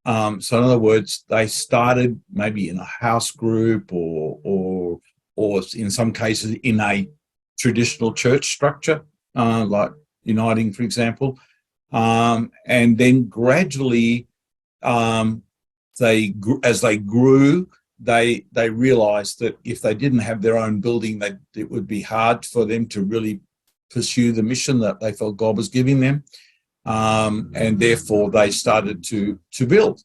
So in other words, they started maybe in a house group or in some cases in a traditional church structure, like Uniting, for example. And then gradually, as they grew, they realised that if they didn't have their own building, it would be hard for them to really pursue the mission that they felt God was giving them, and therefore they started to build.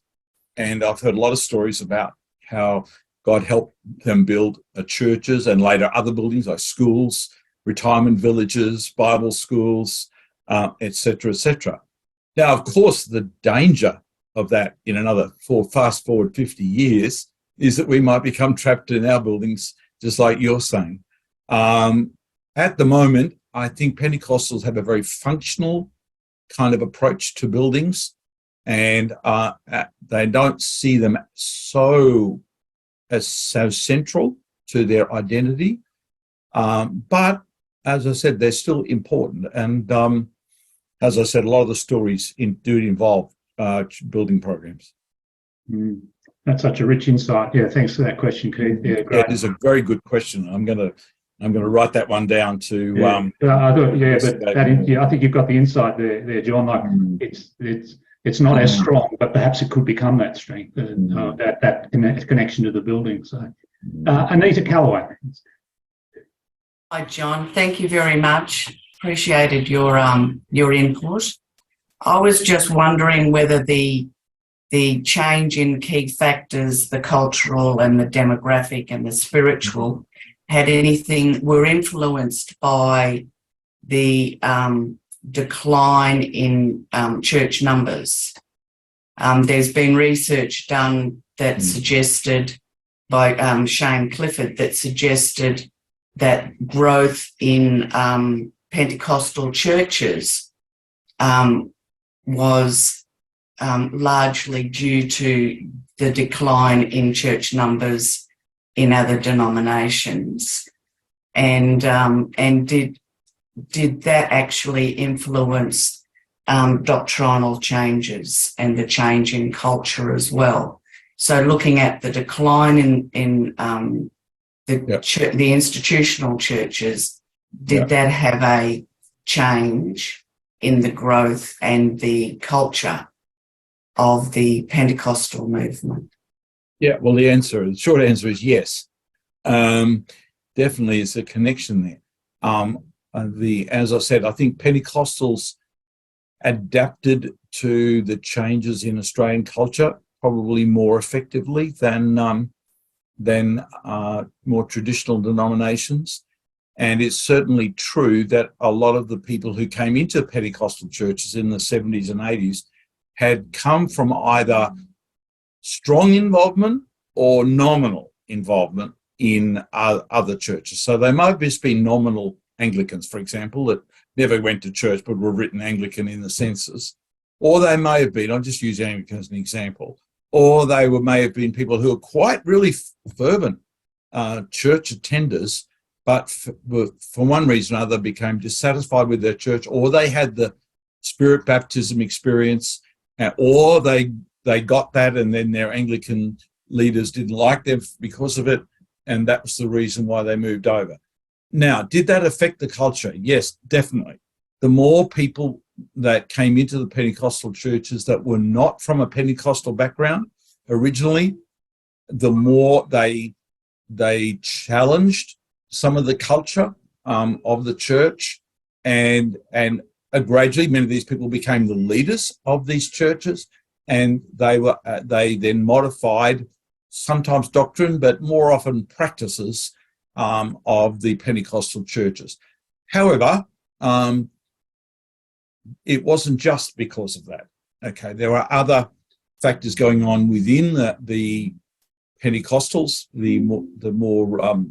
And I've heard a lot of stories about how God helped them build churches and later other buildings like schools, retirement villages, Bible schools, etc., etc. Now, of course, the danger of that in fast forward 50 years is that we might become trapped in our buildings, just like you're saying. At the moment, I think Pentecostals have a very functional kind of approach to buildings, and they don't see them so central to their identity. But as I said, they're still important. And as I said, a lot of the stories do involve building programs. That's such a rich insight. Yeah, thanks for that question, Keith. Yeah, great. It is a very good question. I'm gonna write that one down to. I thought, I think you've got the insight there, John. Like it's not as strong, but perhaps it could become that strength, that connection to the building. So, Anita Callaway. Hi, John. Thank you very much. Appreciated your input. I was just wondering whether the change in key factors, the cultural and the demographic and the spiritual, were influenced by the decline in church numbers. There's been research done that suggested by Shane Clifford that suggested that growth in Pentecostal churches was largely due to the decline in church numbers in other denominations, and did that actually influence doctrinal changes and the change in culture as well? So, looking at the decline in the institutional churches, did that have a change in the growth and the culture of the Pentecostal movement? Yeah, well, the short answer is yes. Definitely, it's a connection there. As I said, I think Pentecostals adapted to the changes in Australian culture probably more effectively than more traditional denominations. And it's certainly true that a lot of the people who came into Pentecostal churches in the 70s and 80s had come from either strong involvement or nominal involvement in other churches. So they might have just been nominal Anglicans, for example, that never went to church but were written Anglican in the census. Or they may have been, I'll just use Anglican as an example, or they may have been people who were quite really fervent church attenders, but for one reason or other became dissatisfied with their church, or they had the spirit baptism experience, or they got that and then their Anglican leaders didn't like them because of it, and that was the reason why they moved over. Now, did that affect the culture? Yes, definitely. The more people that came into the Pentecostal churches that were not from a Pentecostal background originally, the more they challenged some of the culture of the church, and gradually many of these people became the leaders of these churches, and they then modified sometimes doctrine, but more often practices of the Pentecostal churches. However, it wasn't just because of that. Okay, there were other factors going on within the Pentecostals, the more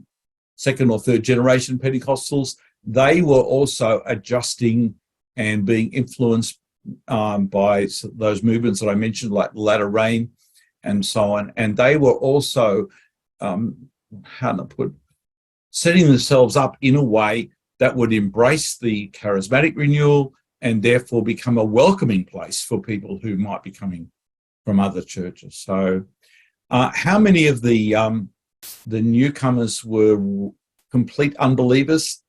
second or third generation Pentecostals. They were also adjusting and being influenced by those movements that I mentioned, like latter rain and so on. And they were also, setting themselves up in a way that would embrace the charismatic renewal and therefore become a welcoming place for people who might be coming from other churches. So how many of the newcomers were complete unbelievers?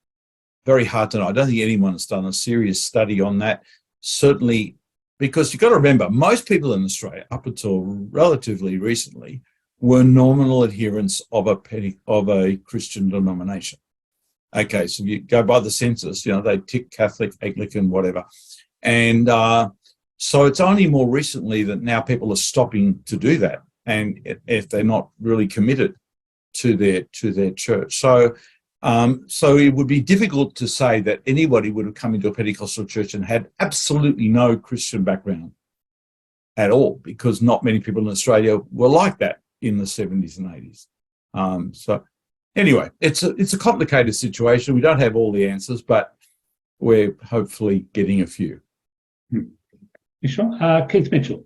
Very hard to know. I don't think anyone's done a serious study on that. Certainly, because you've got to remember, most people in Australia, up until relatively recently, were nominal adherents of a Christian denomination. Okay, so you go by the census, they tick Catholic, Anglican, whatever. And so it's only more recently that now people are stopping to do that, and if they're not really committed to their church. So it would be difficult to say that anybody would have come into a Pentecostal church and had absolutely no Christian background at all, because not many people in Australia were like that in the 70s and 80s. So anyway, it's a complicated situation. We don't have all the answers, but we're hopefully getting a few. You sure? Keith Mitchell.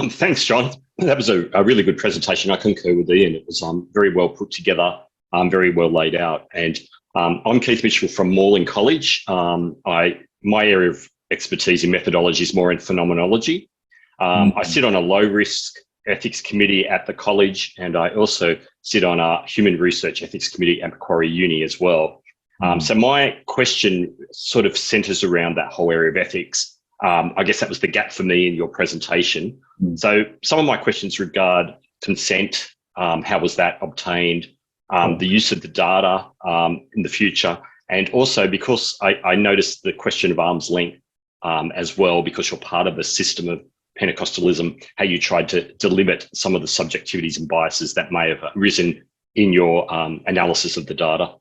Thanks, John. That was a really good presentation. I concur with Ian. It was very well put together, very well laid out. And I'm Keith Mitchell from Morling College. I my area of expertise in methodology is more in phenomenology. I sit on a low-risk ethics committee at the college, and I also sit on a human research ethics committee at Macquarie Uni as well. So my question sort of centres around that whole area of ethics. I guess that was the gap for me in your presentation. So some of my questions regard consent. How was that obtained? The use of the data in the future. And also because I noticed the question of arm's length as well, because you're part of a system of Pentecostalism, how you tried to limit some of the subjectivities and biases that may have arisen in your analysis of the data.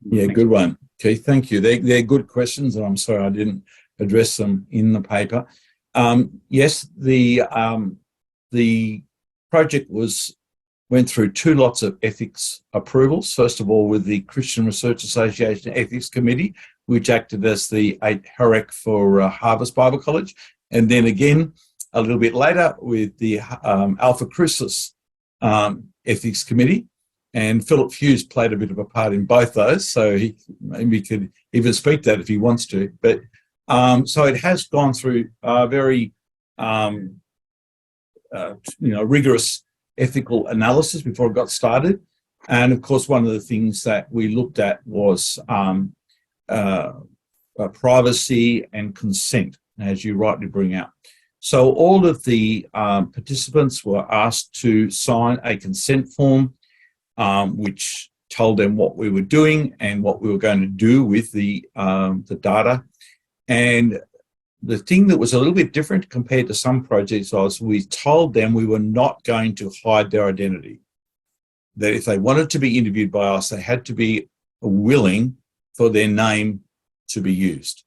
Yeah, good one, Keith. Thank you. They're good questions, and I'm sorry I didn't address them in the paper. Yes, the project went through 2 lots of ethics approvals. First of all, with the Christian Research Association Ethics Committee, which acted as the HEREC for Harvest Bible College, and then again a little bit later with the Alpha Crucis Ethics Committee. And Philip Hughes played a bit of a part in both those, so he maybe could even speak to that if he wants to. But so it has gone through a very rigorous ethical analysis before it got started. And of course, one of the things that we looked at was privacy and consent, as you rightly bring out. So all of the participants were asked to sign a consent form, which told them what we were doing and what we were going to do with the data. And the thing that was a little bit different compared to some projects was we told them we were not going to hide their identity. That if they wanted to be interviewed by us, they had to be willing for their name to be used.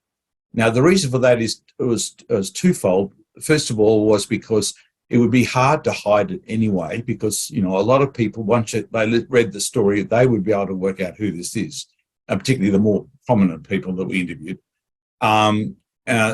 Now, the reason for that is it was twofold. First of all, was because it would be hard to hide it anyway, because, a lot of people, once they read the story, they would be able to work out who this is, particularly the more prominent people that we interviewed.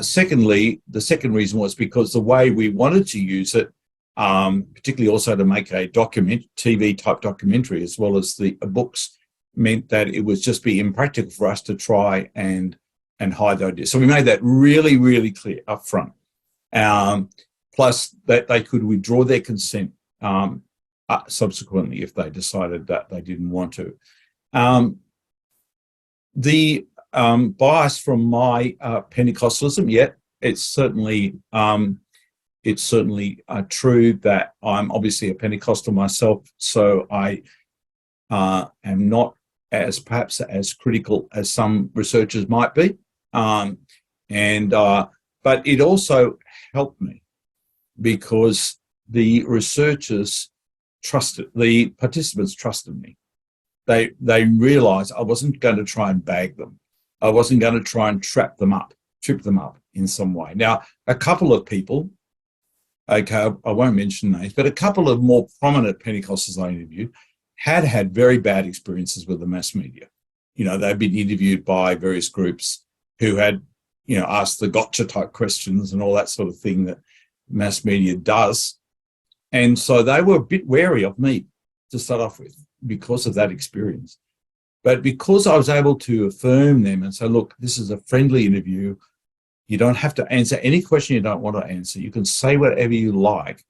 Secondly, the second reason was because the way we wanted to use it, particularly also to make a TV type documentary, as well as the books, meant that it would just be impractical for us to try and hide the idea. So we made that really, really clear up front. Plus that they could withdraw their consent subsequently if they decided that they didn't want to. The bias from my Pentecostalism, it's certainly true that I'm obviously a Pentecostal myself, so I am not perhaps as critical as some researchers might be, but it also helped me because the participants trusted me. They realised I wasn't going to try and bag them. I wasn't going to try and trip them up in some way. Now, a couple of people, okay, I won't mention names, but a couple of more prominent Pentecostals I interviewed had very bad experiences with the mass media. They'd been interviewed by various groups who had, asked the gotcha type questions and all that sort of thing that mass media does. And so they were a bit wary of me to start off with because of that experience. But because I was able to affirm them and say, look, this is a friendly interview. You don't have to answer any question you don't want to answer. You can say whatever you like.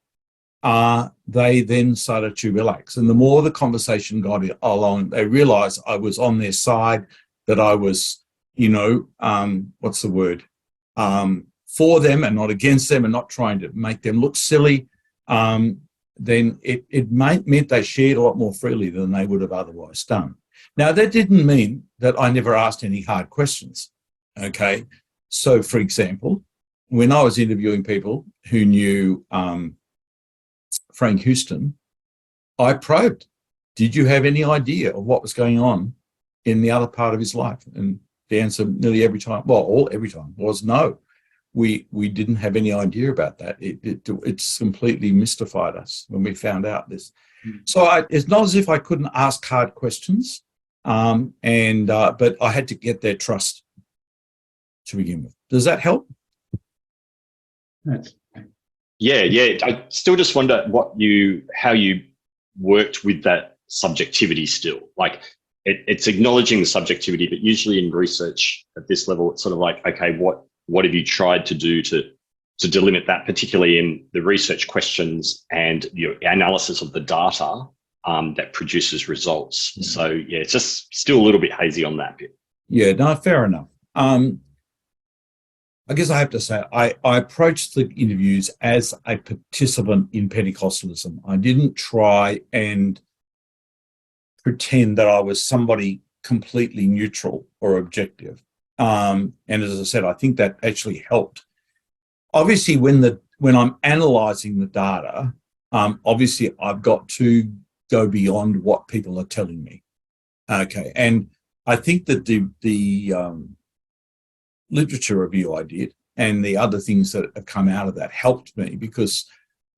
They then started to relax. And the more the conversation got along, they realized I was on their side, that I was, for them and not against them and not trying to make them look silly. Then it meant they shared a lot more freely than they would have otherwise done. Now, that didn't mean that I never asked any hard questions, okay? So, for example, when I was interviewing people who knew Frank Houston, I probed, did you have any idea of what was going on in the other part of his life? And the answer nearly every time, every time was no. We didn't have any idea about that. It's completely mystified us when we found out this. So it's not as if I couldn't ask hard questions, but I had to get their trust to begin with. Does that help? Yeah. I still just wonder how you worked with that subjectivity still. Like it's acknowledging the subjectivity, but usually in research at this level, it's sort of like, okay, what what have you tried to do to delimit that, particularly in the research questions and your analysis of the data that produces results? Yeah. So yeah, it's just still a little bit hazy on that bit. Yeah, no, fair enough. I guess I have to say, I approached the interviews as a participant in Pentecostalism. I didn't try and pretend that I was somebody completely neutral or objective. And as I said, I think that actually helped. Obviously, when I'm analysing the data, obviously I've got to go beyond what people are telling me. Okay, and I think that the literature review I did and the other things that have come out of that helped me, because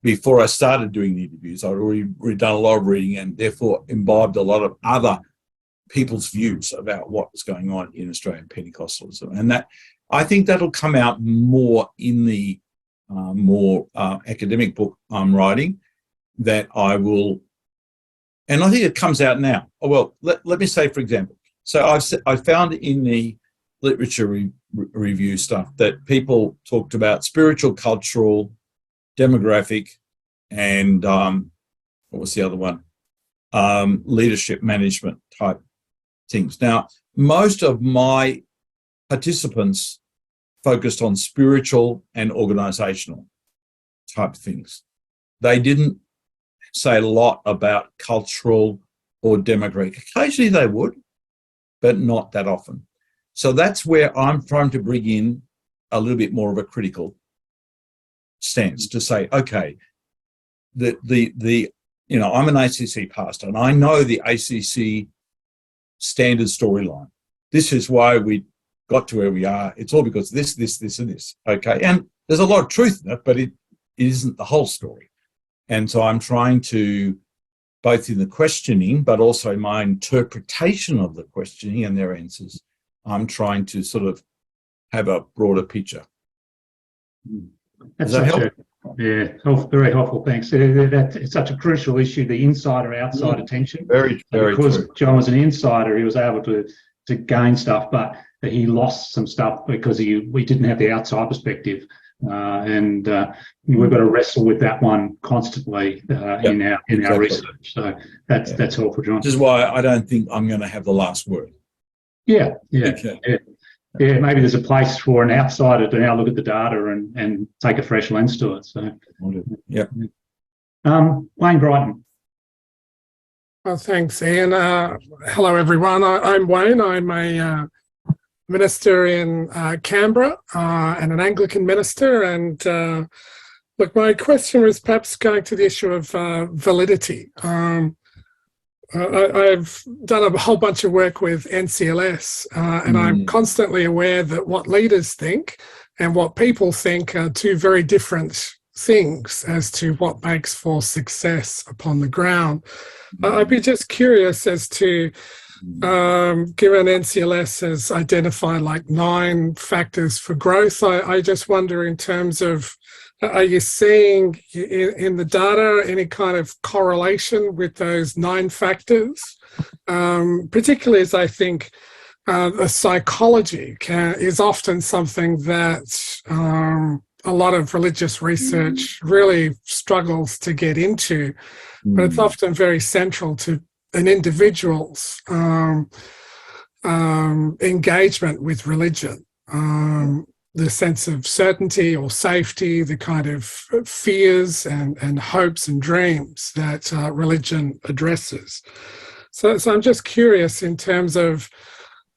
before I started doing the interviews, I'd already done a lot of reading and therefore imbibed a lot of other people's views about what was going on in Australian Pentecostalism. And that, I think that'll come out more in the more academic book I'm writing, that I will, and I think it comes out now. Well, let me say, for example, so I found in the literature review stuff that people talked about spiritual, cultural, demographic, and what was the other one? Leadership management type things. Now, most of my participants focused on spiritual and organizational type things. They didn't say a lot about cultural or demographic. Occasionally they would, but not that often. So that's where I'm trying to bring in a little bit more of a critical stance to say, okay, I'm an ACC pastor and I know the ACC standard storyline. This is why we got to where we are. It's all because this, and this. Okay. And there's a lot of truth in it, but it isn't the whole story. And so I'm trying to, both in the questioning, but also my interpretation of the questioning and their answers, I'm trying to sort of have a broader picture. That's Does that help? Very helpful. Thanks. It's such a crucial issue, the insider-outsider tension. Very because true. John was an insider, he was able to gain stuff, but he lost some stuff because we didn't have the outside perspective, and we've got to wrestle with that one constantly in our research. So that's helpful, John. Which is why I don't think I'm going to have the last word. Yeah. Okay. Yeah, maybe there's a place for an outsider to now look at the data and take a fresh lens to it. So, yeah. Wayne Brighton. Well, thanks, Ian. Hello, everyone. I'm Wayne. I'm a minister in Canberra and an Anglican minister. And look, my question was perhaps going to the issue of validity. I've done a whole bunch of work with NCLS, and I'm constantly aware that what leaders think and what people think are two very different things as to what makes for success upon the ground. I'd be just curious as to, given NCLS has identified like 9 factors for growth, I just wonder in terms of, are you seeing in the data any kind of correlation with those 9 factors? Particularly as I think the psychology is often something that a lot of religious research really struggles to get into, but it's often very central to an individual's engagement with religion. The sense of certainty or safety, the kind of fears and hopes and dreams that religion addresses. So I'm just curious in terms of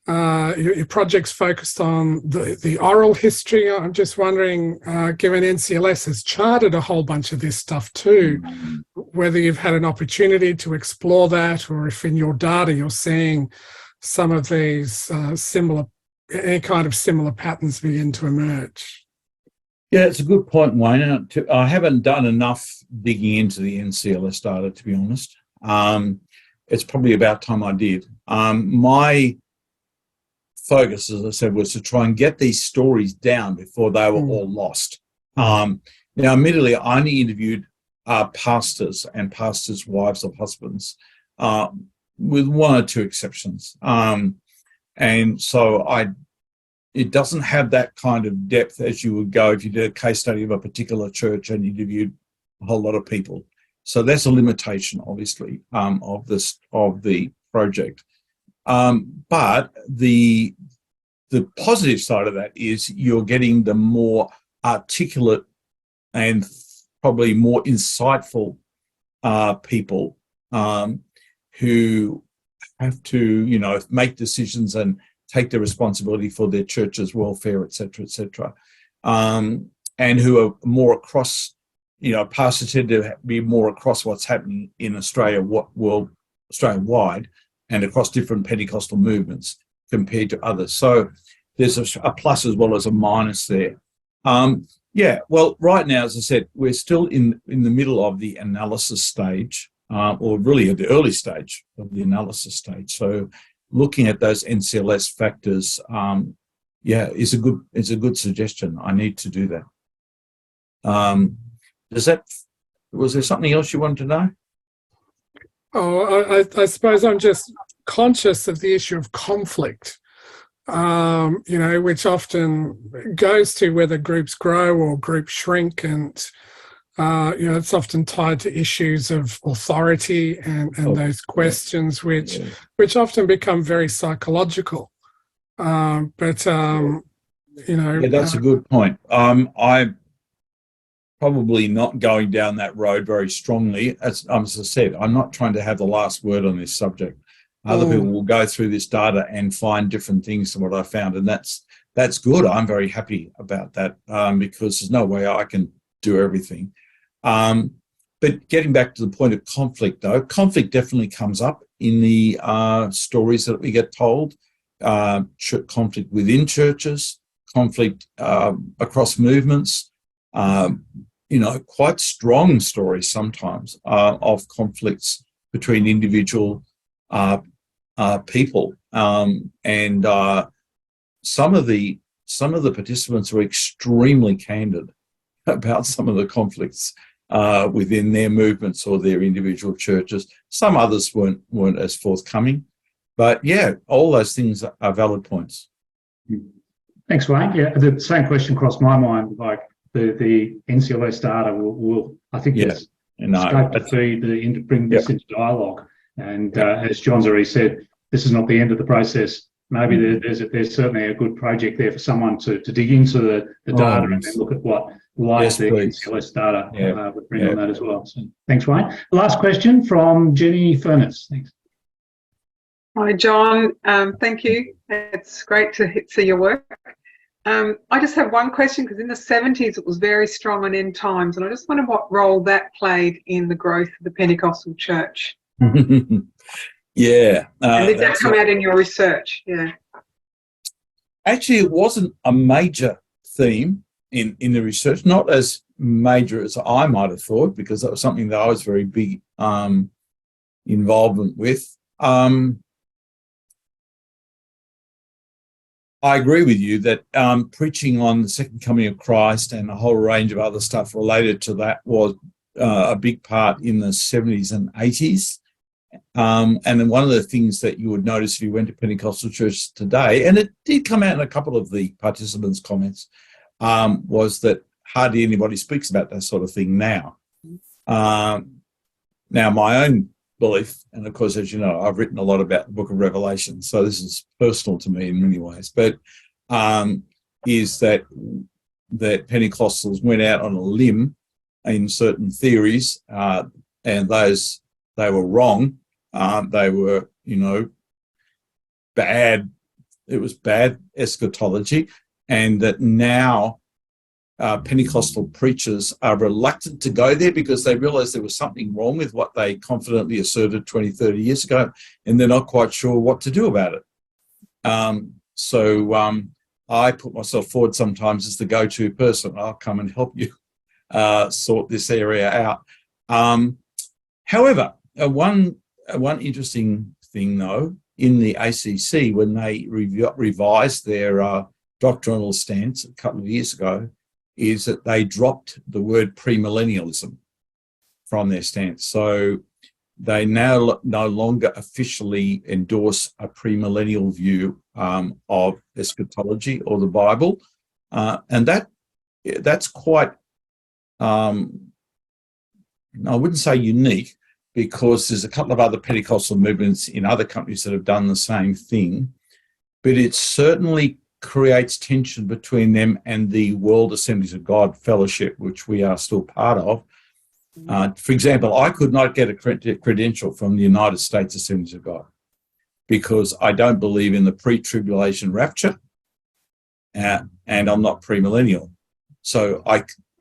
your project's focused on the oral history. I'm just wondering, given NCLS has charted a whole bunch of this stuff too, whether you've had an opportunity to explore that, or if in your data you're seeing some of these any kind of similar patterns begin to emerge. Yeah, it's a good point, Wayne. I haven't done enough digging into the NCLS data, to be honest. It's probably about time I did. My focus, as I said, was to try and get these stories down before they were all lost. Now, admittedly, I only interviewed pastors and pastors' wives or husbands, with 1 or 2 exceptions. And so I it doesn't have that kind of depth as you would go if you did a case study of a particular church and you interviewed a whole lot of people. So that's a limitation, obviously, of the project. But the positive side of that is you're getting the more articulate and probably more insightful people who have to, make decisions and take the responsibility for their church's welfare, et cetera, and who are more across, pastors tend to be more across what's happening in Australia, Australia-wide, and across different Pentecostal movements compared to others. So there's a plus as well as a minus there. Well, right now, as I said, we're still in the middle of the analysis stage, or really at the early stage of the analysis stage. So looking at those NCLS factors, is a good suggestion. I need to do that. Was there something else you wanted to know? Oh, I suppose I'm just conscious of the issue of conflict, which often goes to whether groups grow or groups shrink, and it's often tied to issues of authority and those questions which often become very psychological. That's a good point. I'm probably not going down that road very strongly. As I said, I'm not trying to have the last word on this subject. Other people will go through this data and find different things than what I found, and that's good. I'm very happy about that because there's no way I can do everything. But getting back to the point of conflict, though, conflict definitely comes up in the stories that we get told. Conflict within churches, conflict across movements. Quite strong stories sometimes of conflicts between individual people, and some of the participants were extremely candid about some of the conflicts within their movements or their individual churches. Some others weren't as forthcoming, but all those things are valid points. Thanks, Wayne. Yeah, the same question crossed my mind. Like the NCLS data will I think there's scope to feed bring this into dialogue. And as John's already said, this is not the end of the process. Maybe there's certainly a good project there for someone to dig into the data and then look at what the NCLS data would bring on that as well. So thanks, Wayne. Last question from Jenny Furness. Thanks. Hi, John. Thank you. It's great to see your work. I just have one question, because in the 70s it was very strong on end times, and I just wonder what role that played in the growth of the Pentecostal church. And did that come out in your research? Yeah. Actually, it wasn't a major theme in the research, not as major as I might have thought, because that was something that I was very big involvement with. I agree with you that preaching on the second coming of Christ and a whole range of other stuff related to that was a big part in the 70s and 80s. And then one of the things that you would notice if you went to Pentecostal churches today, and it did come out in a couple of the participants' comments, was that hardly anybody speaks about that sort of thing now. Now, my own belief, and of course, as you know, I've written a lot about the book of Revelation, so this is personal to me in many ways, but is that Pentecostals went out on a limb in certain theories, and they were wrong. They were, bad. It was bad eschatology, and that now Pentecostal preachers are reluctant to go there because they realize there was something wrong with what they confidently asserted 20, 30 years ago, and they're not quite sure what to do about it. So I put myself forward sometimes as the go-to person. I'll come and help you sort this area out. However, one interesting thing, though, in the ACC, when they revised their doctrinal stance a couple of years ago, is that they dropped the word premillennialism from their stance. So they now no longer officially endorse a premillennial view of eschatology or the Bible, and that's quite, I wouldn't say unique, because there's a couple of other Pentecostal movements in other countries that have done the same thing, but it certainly creates tension between them and the World Assemblies of God Fellowship, which we are still part of. For example, I could not get a credential from the United States Assemblies of God because I don't believe in the pre-tribulation rapture, and I'm not premillennial. So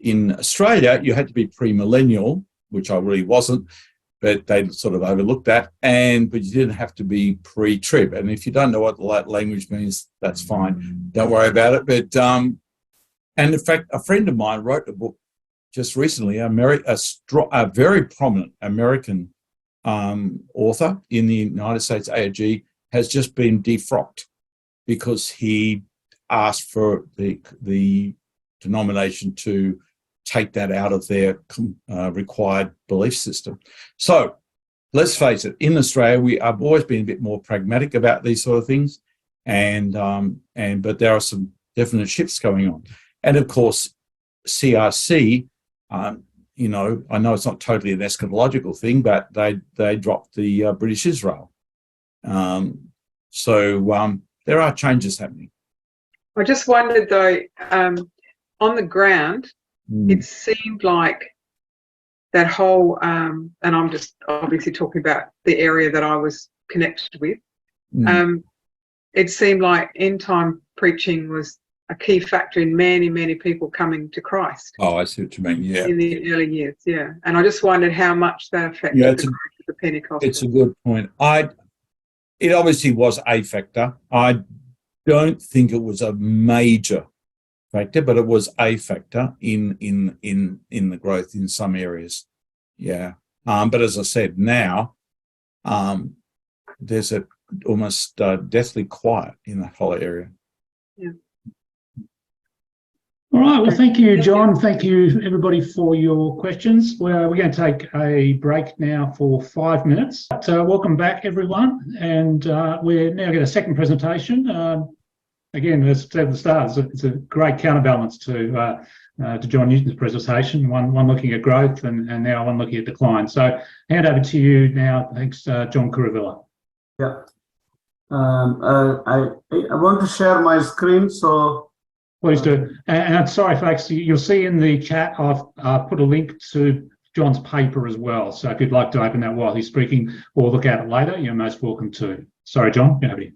in Australia, you had to be premillennial, which I really wasn't, but they sort of overlooked that. But you didn't have to be pre-trib. And if you don't know what the language means, that's fine. Don't worry about it. But and in fact, a friend of mine wrote a book just recently, a very prominent American author in the United States AOG has just been defrocked because he asked for the denomination to take that out of their required belief system. So let's face it, in Australia, we have always been a bit more pragmatic about these sort of things, but there are some definite shifts going on. And of course, CRC, I know it's not totally an eschatological thing, but they dropped the British Israel. So there are changes happening. I just wondered though, on the ground, it seemed like that whole, and I'm just obviously talking about the area that I was connected with, it seemed like end time preaching was a key factor in many, many people coming to Christ. Oh, I see what you mean, yeah. In the early years, yeah. And I just wondered how much that affected the Pentecostal. It's a good point. It obviously was a factor. I don't think it was a major factor, but it was a factor in the growth in some areas. Yeah. But as I said, now there's almost deathly quiet in that whole area. Yeah. All right. Well, thank you, John. Thank you, everybody, for your questions. We're going to take a break now for 5 minutes. Welcome back, everyone. And we're now going to a second presentation. Again, as I said at the start, it's a great counterbalance to John Newton's presentation, one looking at growth and now one looking at decline. So hand over to you now. Thanks, John Kuruvilla. Yeah. I want to share my screen, so... Please do. And sorry, folks, you'll see in the chat I've put a link to John's paper as well. So if you'd like to open that while he's speaking or look at it later, you're most welcome to. Sorry, John, over to you.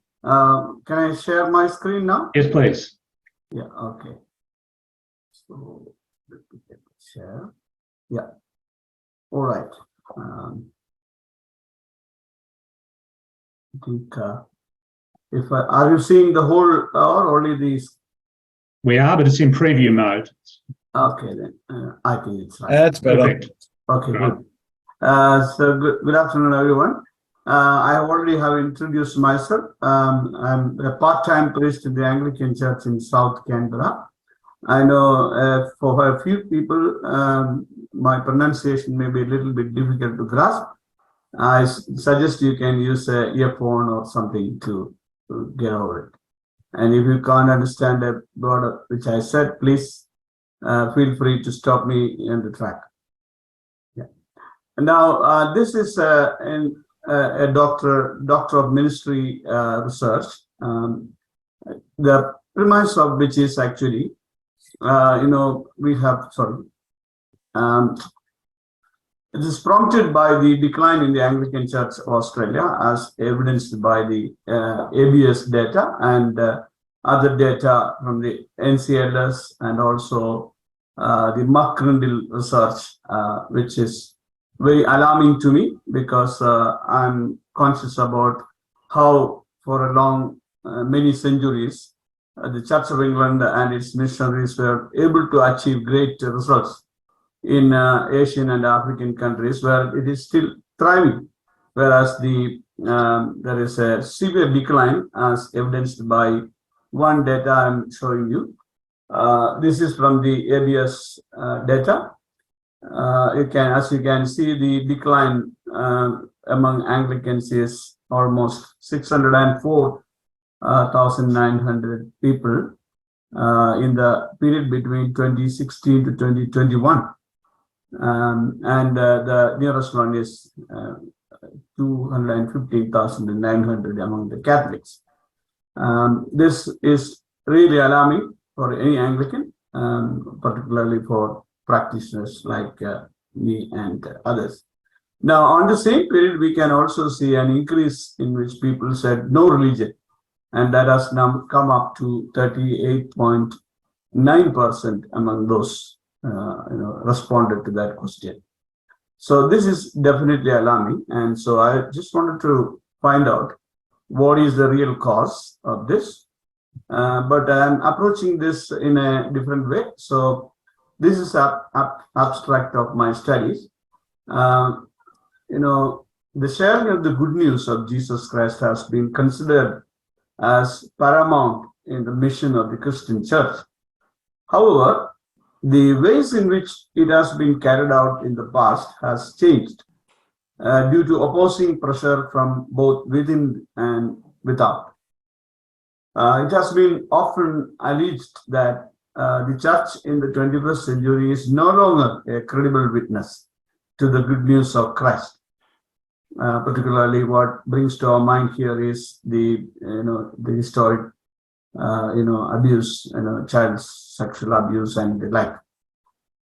Can I share my screen now? Yes, please. Yeah, okay. So let me get the share. Yeah. All right. I think are you seeing the whole or only these? We are, but it's in preview mode. Okay, then I think it's right. That's better. Perfect. Okay, good. So good afternoon, everyone. I already have introduced myself. I'm a part-time priest in the Anglican Church in South Canberra. I know for a few people, my pronunciation may be a little bit difficult to grasp. I suggest you can use an earphone or something to get over it. And if you can't understand a word which I said, please feel free to stop me in the track. Yeah. Now, this is a doctor of ministry research. The premise of which is actually, we have, it is prompted by the decline in the Anglican Church of Australia, as evidenced by the ABS data and other data from the NCLS and also the McCrindle research, which is very alarming to me because I'm conscious about how for a long, many centuries, the Church of England and its missionaries were able to achieve great results in Asian and African countries where it is still thriving, whereas there is a severe decline as evidenced by one data I'm showing you. This is from the ABS data. As you can see, the decline among Anglicans is almost 604,900 people in the period between 2016 to 2021. And the nearest one is 215,900 among the Catholics. This is really alarming for any Anglican, particularly for practitioners like me and others. Now, on the same period, we can also see an increase in which people said no religion, and that has now come up to 38.9% among those responded to that question. So this is definitely alarming, and so I just wanted to find out what is the real cause of this. But I'm approaching this in a different way. So this is abstract of my studies. The sharing of the good news of Jesus Christ has been considered as paramount in the mission of the Christian church. However, the ways in which it has been carried out in the past has changed due to opposing pressure from both within and without. It has been often alleged that the church in the 21st century is no longer a credible witness to the good news of Christ. Particularly, what brings to our mind here is the historic abuse, child sexual abuse and the like.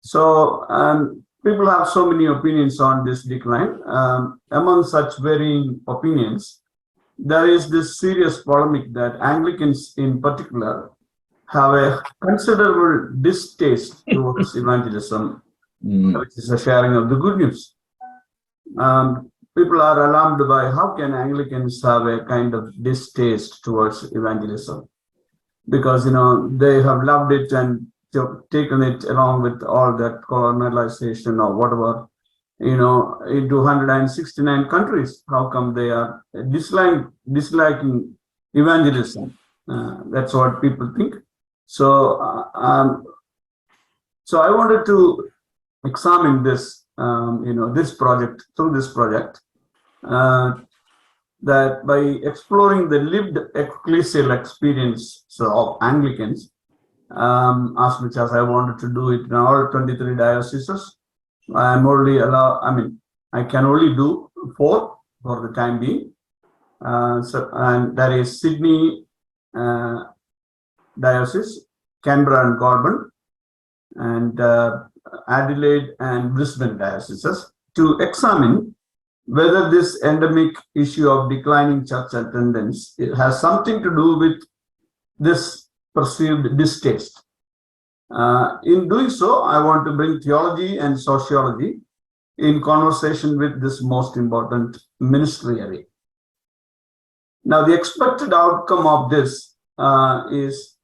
So people have so many opinions on this decline. Among such varying opinions, there is this serious polemic that Anglicans in particular have a considerable distaste towards evangelism, which is a sharing of the good news. People are alarmed by how can Anglicans have a kind of distaste towards evangelism, because they have loved it and taken it along with all that colonialization or whatever, into 169 countries. How come they are disliking evangelism? That's what people think. So I wanted to examine this, this project, through this project, that by exploring the lived ecclesial experience of Anglicans, as much as I wanted to do it in all 23 dioceses, I can only do 4 for the time being. And that is Sydney Diocese, Canberra and Goulburn, and Adelaide and Brisbane dioceses, to examine whether this endemic issue of declining church attendance, it has something to do with this perceived distaste. In doing so, I want to bring theology and sociology in conversation with this most important ministry area. Now, the expected outcome of this is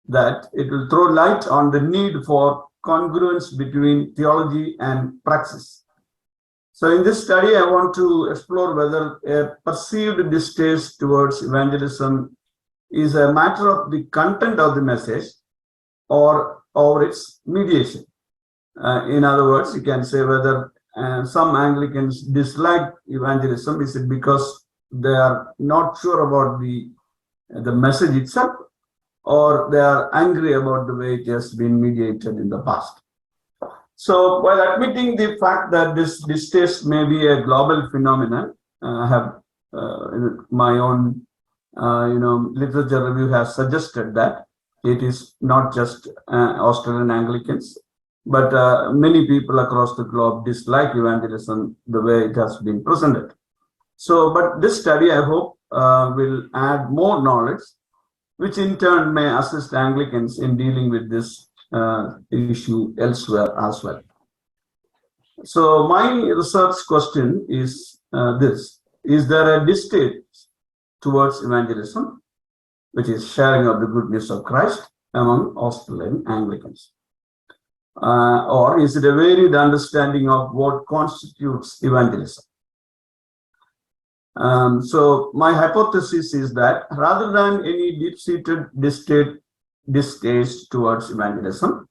that it will throw light on the need for congruence between theology and praxis. So in this study, I want to explore whether a perceived distaste towards evangelism is a matter of the content of the message or its mediation. In other words, you can say whether some Anglicans dislike evangelism. Is it because they are not sure about the message itself, or they are angry about the way it has been mediated in the past? So while admitting the fact that this distaste may be a global phenomenon, I have my own literature review has suggested that it is not just Australian Anglicans, but many people across the globe dislike evangelism the way it has been presented. So, but this study, I hope, will add more knowledge, which in turn may assist Anglicans in dealing with this issue elsewhere as well. So my research question is this: is there a distaste towards evangelism, which is sharing of the good news of Christ, among Australian Anglicans? Or is it a varied understanding of what constitutes evangelism? So my hypothesis is that rather than any deep-seated distaste towards evangelism,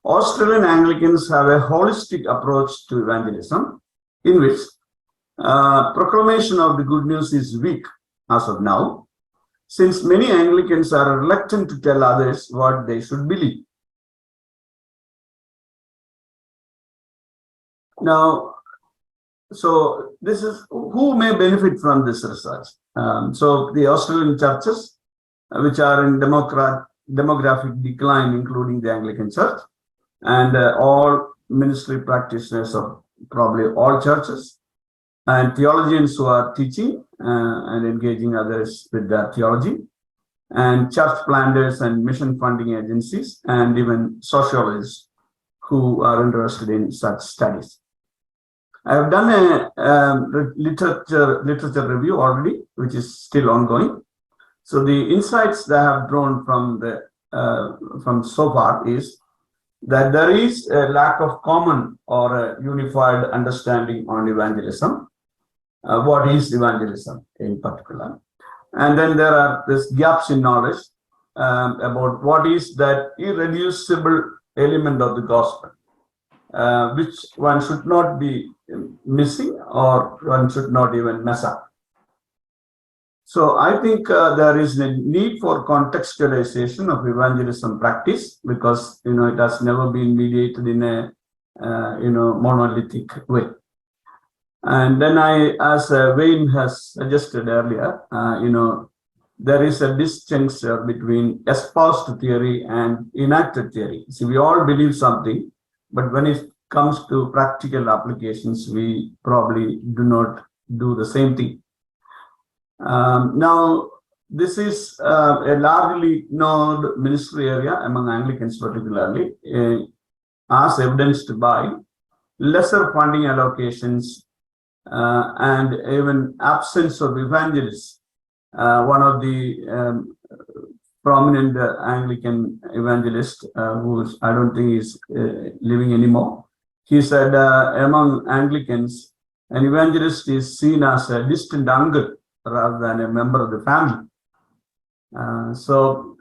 Australian Anglicans have a holistic approach to evangelism, in which proclamation of the good news is weak as of now, since many Anglicans are reluctant to tell others what they should believe. Now, so this is who may benefit from this research. So the Australian churches, which are in demographic decline, including the Anglican Church, and all ministry practitioners of probably all churches, and theologians who are teaching and engaging others with their theology, and church planters and mission funding agencies, and even sociologists who are interested in such studies. I have done a literature review already, which is still ongoing. So the insights that I have drawn from so far is that there is a lack of common or a unified understanding on evangelism. What is evangelism in particular? And then there are these gaps in knowledge about what is that irreducible element of the gospel, which one should not be missing or one should not even mess up. So I think there is a need for contextualization of evangelism practice, because it has never been mediated in a monolithic way. And then as Wayne has suggested earlier, there is a distinction between espoused theory and enacted theory. See, we all believe something, but when it comes to practical applications, we probably do not do the same thing. Now, this is a largely ignored ministry area among Anglicans particularly, as evidenced by lesser funding allocations and even absence of evangelists. One of the prominent Anglican evangelist, who I don't think is living anymore, he said among Anglicans, an evangelist is seen as a distant uncle rather than a member of the family. Also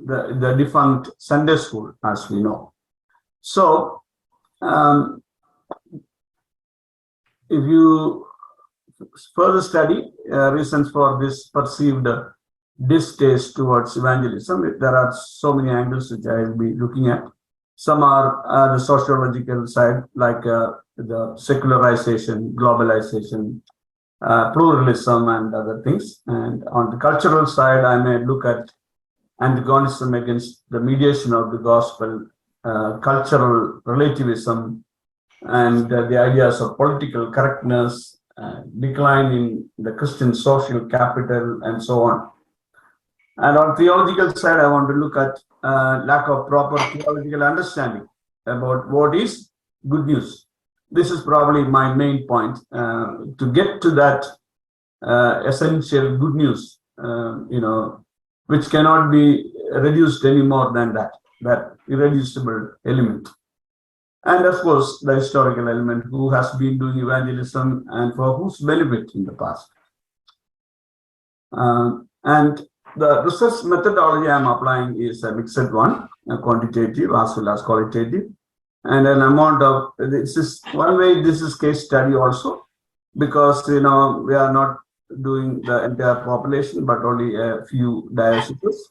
the defunct Sunday school, as we know. So, if you further study reasons for this perceived distaste towards evangelism, there are so many angles which I will be looking at. Some are the sociological side, like the secularization, globalization, pluralism, and other things. And on the cultural side, I may look at antagonism against the mediation of the gospel, cultural relativism, and the ideas of political correctness, decline in the Christian social capital, and so on. And on theological side, I want to look at lack of proper theological understanding about what is good news. This is probably my main point, to get to that essential good news, which cannot be reduced any more than that irreducible element. And of course, the historical element, who has been doing evangelism and for whose benefit in the past. And the research methodology I'm applying is a mixed one, a quantitative as well as qualitative. And an amount of, this is one way, this is case study also, because we are not doing the entire population, but only a few dioceses.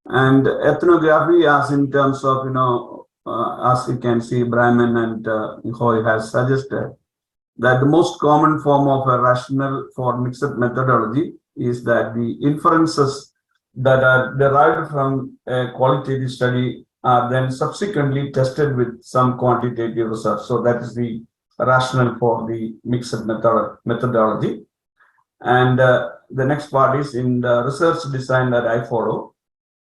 And ethnography, as in terms of, as you can see, Brahman and Hoy has suggested, that the most common form of a rationale for mixed methodology is that the inferences that are derived from a qualitative study are then subsequently tested with some quantitative research. So that is the rationale for the mixed methodology. And the next part is in the research design that I follow,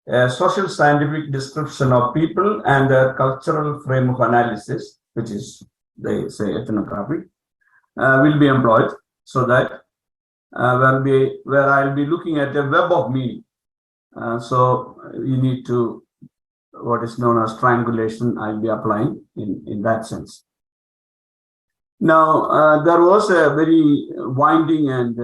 a social scientific description of people and a cultural frame of analysis, which is, they say, ethnography, will be employed, so that where I'll be looking at a web of meaning. So you need to, what is known as triangulation, I'll be applying in that sense. Now, there was a very winding and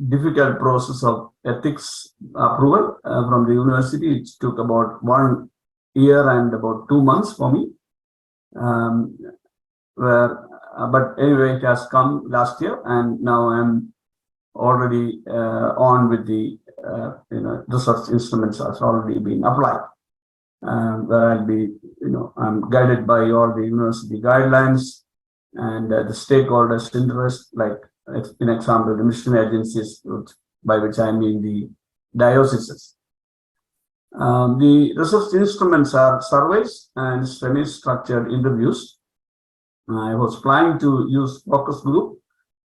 difficult process of ethics approval from the university. It took about 1 year and about 2 months for me, where but anyway, it has come last year, and now I'm already on with the research instruments has already been applied. Where I'll be, I'm guided by all the university guidelines and the stakeholders' interest, like in example, the mission agencies, by which I mean the dioceses. The research instruments are surveys and semi-structured interviews. I was planning to use focus group,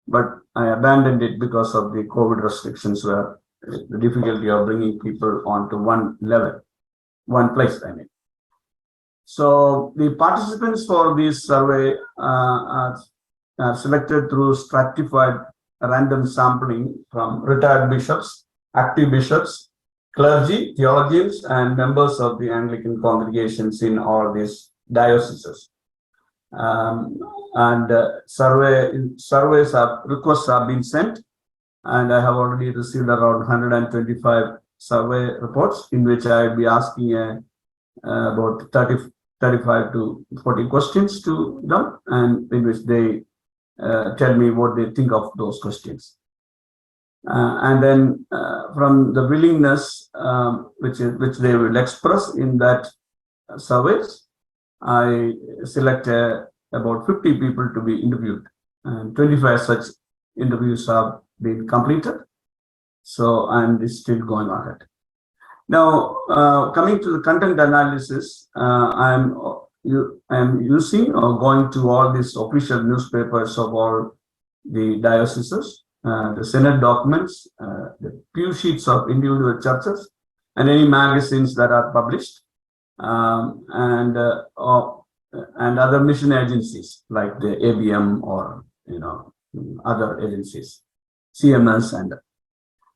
but I abandoned it because of the COVID restrictions, where the difficulty of bringing people onto one place, I mean. So the participants for this survey are selected through stratified random sampling from retired bishops, active bishops, clergy, theologians, and members of the Anglican congregations in all these dioceses. Requests have been sent, and I have already received around 125 survey reports, in which I will be asking about 35 to 40 questions to them, and in which they tell me what they think of those questions. And then from the willingness which they will express in that surveys, I select about 50 people to be interviewed, and 25 such interviews have been completed. So, and it's still going ahead. Now, coming to the content analysis, I'm using or going to all these official newspapers of all the dioceses, the Synod documents, the pew sheets of individual churches, and any magazines that are published, and other mission agencies like the ABM or other agencies, CMS, and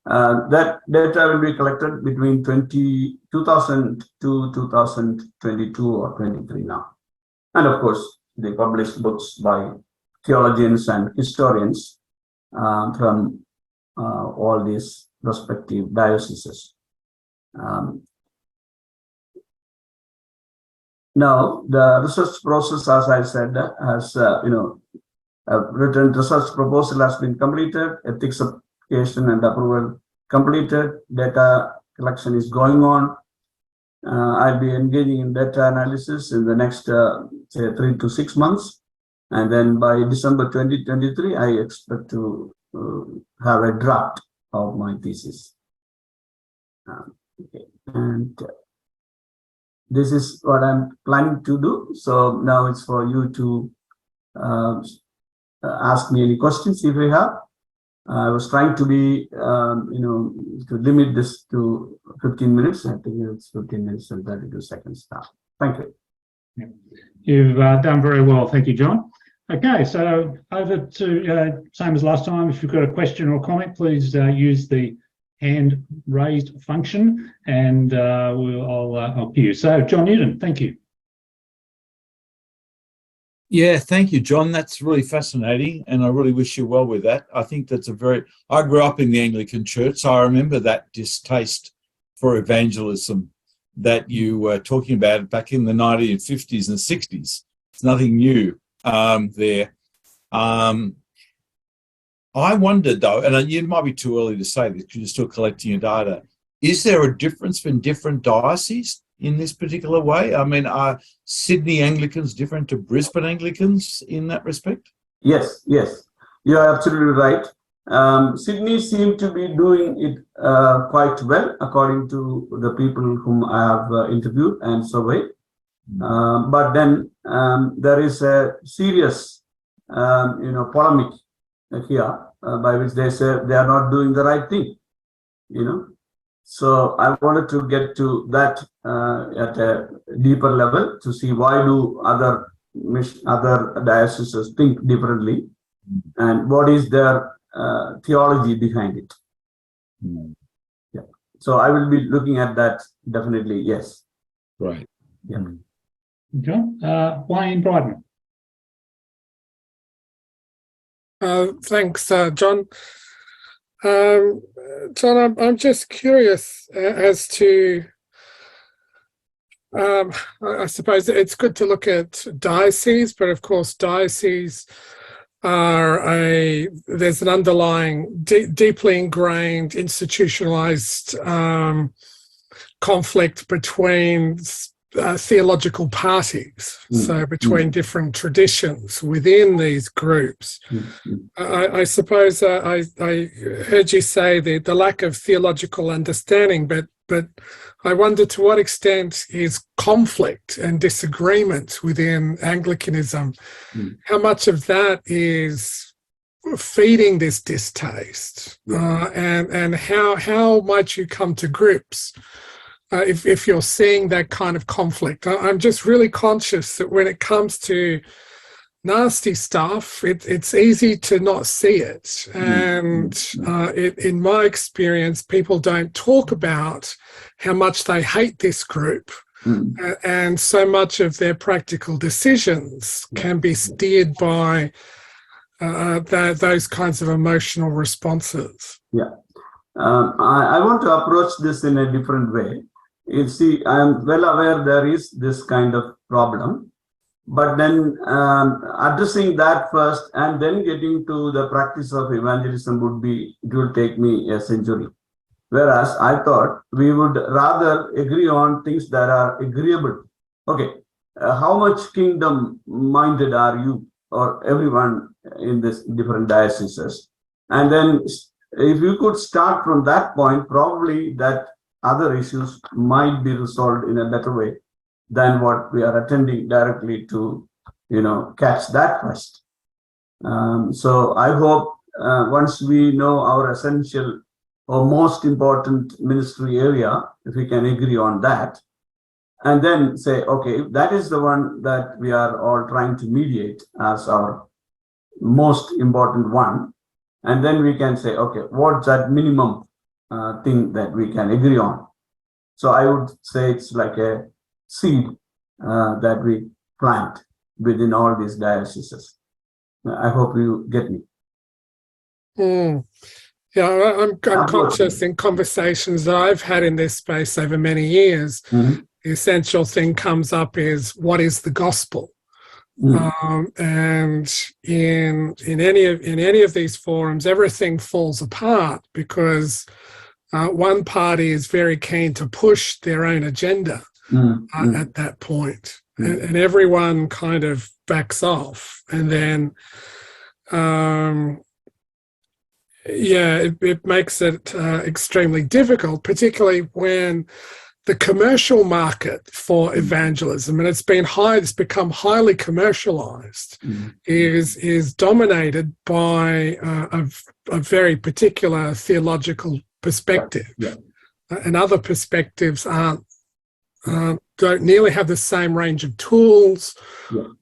that data will be collected between 2000 to 2022 or 23 now. And of course, they published books by theologians and historians from all these respective dioceses. Now, the research process, as I said, has a written research proposal has been completed, ethics application and approval completed, data collection is going on. I'll be engaging in data analysis in the next, say, 3 to 6 months. And then by December 2023, I expect to have a draft of my thesis. Okay. And this is what I'm planning to do. So now it's for you to ask me any questions if you have. I was trying to be, to limit this to 15 minutes. I think it's 15 minutes and 32 seconds now. Thank you. Yeah. You've done very well. Thank you, John. Okay, so over to same as last time. If you've got a question or comment, please use the hand raised function, and I'll cue you. So, John Newton, thank you. Yeah, thank you, John. That's really fascinating, and I really wish you well with that. I think that's I grew up in the Anglican Church, so I remember that distaste for evangelism that you were talking about back in the 1950s and 60s. It's nothing new there. I wondered, though, and it might be too early to say this because you're still collecting your data, is there a difference in different dioceses in this particular way? I mean, are Sydney Anglicans different to Brisbane Anglicans in that respect? Yes, you are absolutely right. Sydney seemed to be doing it quite well, according to the people whom I have interviewed and surveyed. But then there is a serious, polemic here by which they say they are not doing the right thing. So I wanted to get to that at a deeper level to see why do other dioceses think differently, and what is their theology behind it. Yeah. So I will be looking at that definitely. Yes. Right. Yeah. John, Wayne Bryden. Thanks, John. John, I'm just curious as to, I suppose it's good to look at dioceses, but of course dioceses there's an underlying, deeply ingrained, institutionalized conflict between theological parties, so between different traditions within these groups. I suppose I heard you say the lack of theological understanding, but I wonder to what extent is conflict and disagreement within Anglicanism, how much of that is feeding this distaste, and how might you come to grips if you're seeing that kind of conflict? I'm just really conscious that when it comes to nasty stuff, it's easy to not see it. And in my experience, people don't talk about how much they hate this group. And so much of their practical decisions can be steered by those kinds of emotional responses. Yeah. I want to approach this in a different way. You see, I'm well aware there is this kind of problem, but then addressing that first and then getting to the practice of evangelism it will take me a century. Whereas I thought we would rather agree on things that are agreeable. Okay, how much kingdom minded are you or everyone in this different dioceses? And then if you could start from that point, probably that other issues might be resolved in a better way than what we are attending directly to, catch that first. So I hope once we know our essential or most important ministry area, if we can agree on that, and then say, okay, that is the one that we are all trying to mediate as our most important one. And then we can say, okay, what's that minimum thing that we can agree on? So I would say it's like a seed that we plant within all these dioceses. I hope you get me. Yeah, I'm conscious in conversations that I've had in this space over many years. The essential thing comes up is, what is the gospel? And in any of these forums, everything falls apart because one party is very keen to push their own agenda at that point, and everyone kind of backs off, and then it makes it extremely difficult, particularly when the commercial market for evangelism, and it's become highly commercialized, is dominated by a very particular theological perspective, and other perspectives don't nearly have the same range of tools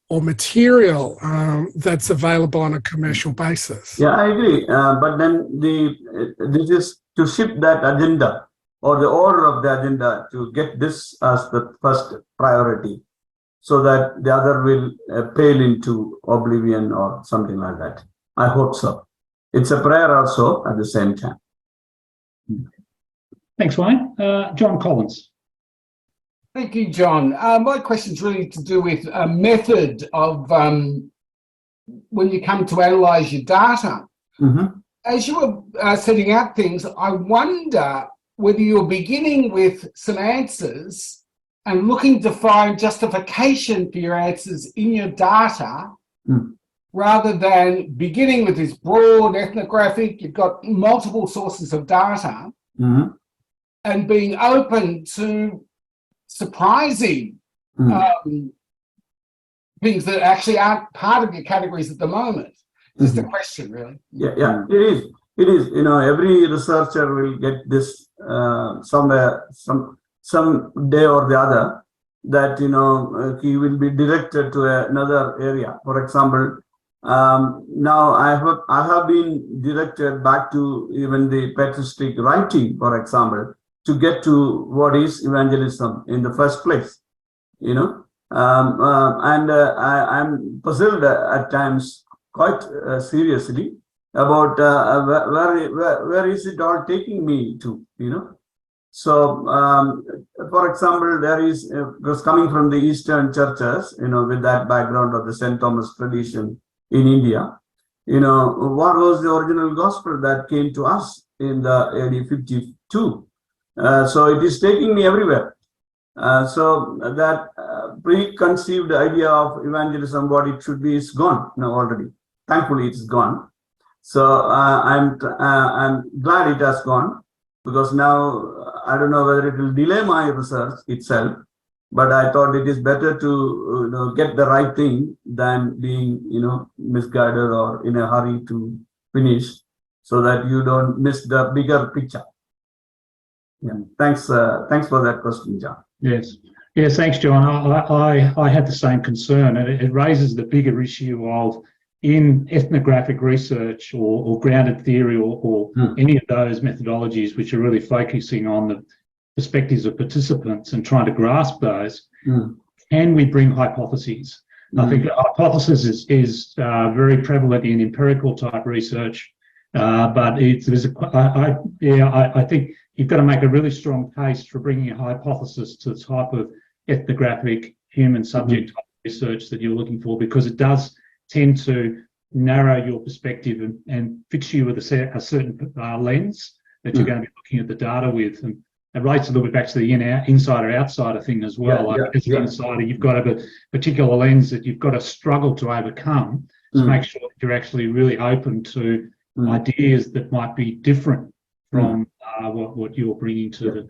or material that's available on a commercial basis. Yeah, I agree. But then this is to shift that agenda or the order of the agenda to get this as the first priority, so that the other will pale into oblivion or something like that. I hope so. It's a prayer also at the same time. Thanks, Wayne. John Collins. Thank you, John. My question is really to do with a method of when you come to analyse your data. As you were setting out things, I wonder whether you're beginning with some answers and looking to find justification for your answers in your data, rather than beginning with this broad ethnographic, you've got multiple sources of data, and being open to surprising things that actually aren't part of your categories at the moment. Just a question, really. Yeah, it is. It is. Every researcher will get this somewhere, some day or the other, that he will be directed to another area. For example, now I have been directed back to even the patristic writing, for example, to get to what is evangelism in the first place, and I'm puzzled at times quite seriously about where is it all taking me to, So, for example, there is, because coming from the Eastern churches, with that background of the St. Thomas tradition in India, what was the original gospel that came to us in the AD 52? So it is taking me everywhere. So that preconceived idea of evangelism, what it should be, is gone now already. Thankfully, it's gone. So I'm glad it has gone, because now I don't know whether it will delay my research itself, but I thought it is better to get the right thing than being misguided or in a hurry to finish, so that you don't miss the bigger picture. Yeah, thanks for that question, John. Yes, thanks, John. I had the same concern, and it raises the bigger issue of, in ethnographic research or grounded theory or any of those methodologies which are really focusing on the perspectives of participants and trying to grasp those, can we bring hypotheses? I think hypothesis is very prevalent in empirical type research, but I think you've got to make a really strong case for bringing a hypothesis to the type of ethnographic human subject type research that you're looking for, because it does tend to narrow your perspective and fix you with a certain lens that you're going to be looking at the data with. And it relates a little bit back to the insider-outsider thing as well. As an insider, you've got to have a particular lens that you've got to struggle to overcome to make sure that you're actually really open to ideas that might be different from what you're bringing to the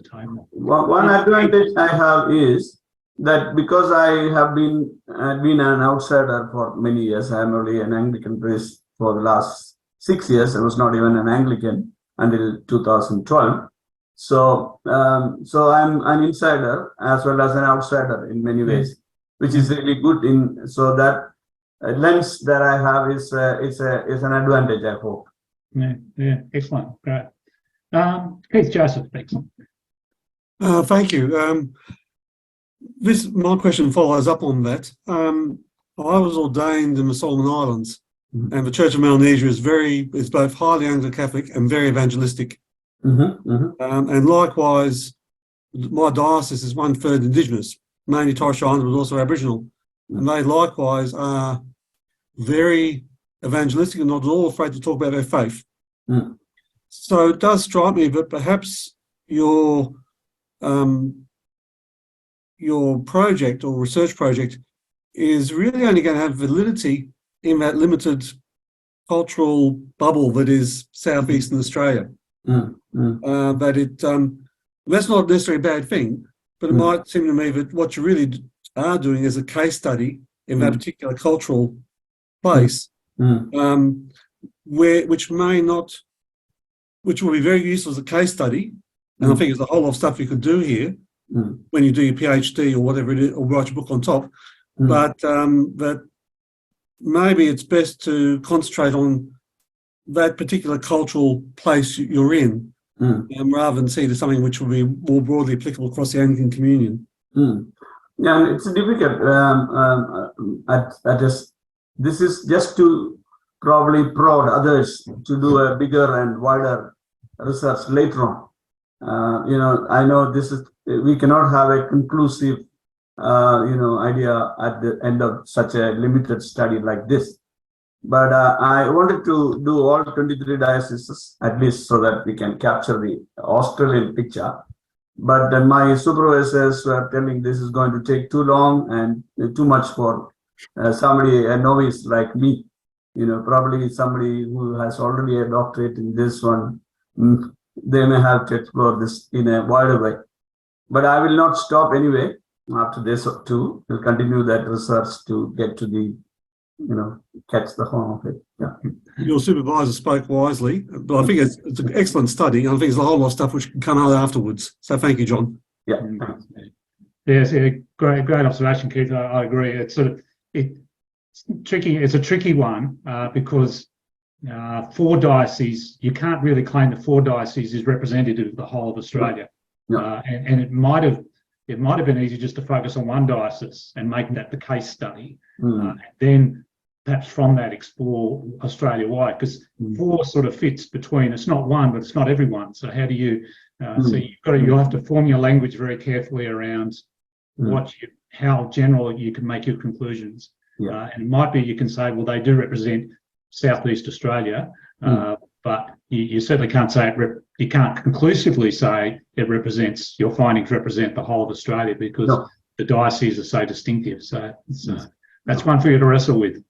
table. One advantage I have is that because I have been an outsider for many years. I am only an Anglican priest for the last 6 years. I was not even an Anglican until 2012. So I'm an insider as well as an outsider in many ways, which is really good. So that lens that I have is an advantage, I hope. Yeah, excellent, great. Keith Joseph, excellent. Thank you. My question follows up on that. I was ordained in the Solomon Islands, and the Church of Melanesia is both highly Anglo-Catholic and very evangelistic. And likewise, my diocese is 1/3 Indigenous, mainly Torres Strait Islander, but also Aboriginal, and they likewise are very evangelistic and not at all afraid to talk about their faith. So it does strike me that perhaps your project or research project is really only going to have validity in that limited cultural bubble that is southeastern Australia. That's not necessarily a bad thing, but it might seem to me that what you really are doing is a case study in that particular cultural place, which will be very useful as a case study. And I think there's a whole lot of stuff you could do here when you do your PhD or whatever it is, or write your book on top. But that maybe it's best to concentrate on that particular cultural place you're in, rather than see it as something which will be more broadly applicable across the Anglican communion. Yeah, it's difficult. This is just to probably prod others to do a bigger and wider research later on. I know we cannot have a conclusive, idea at the end of such a limited study like this. But I wanted to do all 23 dioceses at least, so that we can capture the Australian picture. But then my supervisors were telling this is going to take too long and too much for a novice like me. Probably somebody who has already a doctorate in this one, they may have to explore this in a wider way. But I will not stop anyway. After this too, we'll continue that research to get to the, catch the horn of it. Yeah. Your supervisor spoke wisely, but I think it's an excellent study. I think there's a whole lot of stuff which can come out afterwards. So thank you, John. Yeah. Yes, great observation, Keith. I agree. It's tricky. It's a tricky one because 4 dioceses, you can't really claim that 4 dioceses is representative of the whole of Australia. And it might have been easy just to focus on one diocese and make that the case study, and then perhaps from that explore Australia-wide, because 4 sort of fits between. It's not one, but it's not everyone. So how do you? So you'll have to form your language very carefully around how general you can make your conclusions. And it might be you can say, well, they do represent Southeast Australia, but you certainly can't say you can't conclusively say your findings represent the whole of Australia, because the dioceses are so distinctive. So that's one for you to wrestle with.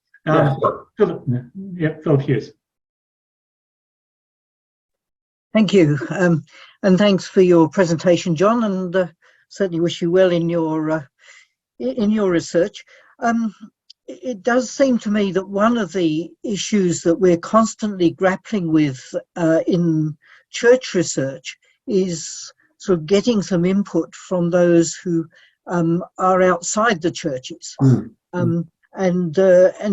Philip Hughes. Thank you, and thanks for your presentation, John, and certainly wish you well in your research. It does seem to me that one of the issues that we're constantly grappling with in church research is sort of getting some input from those who are outside the churches. And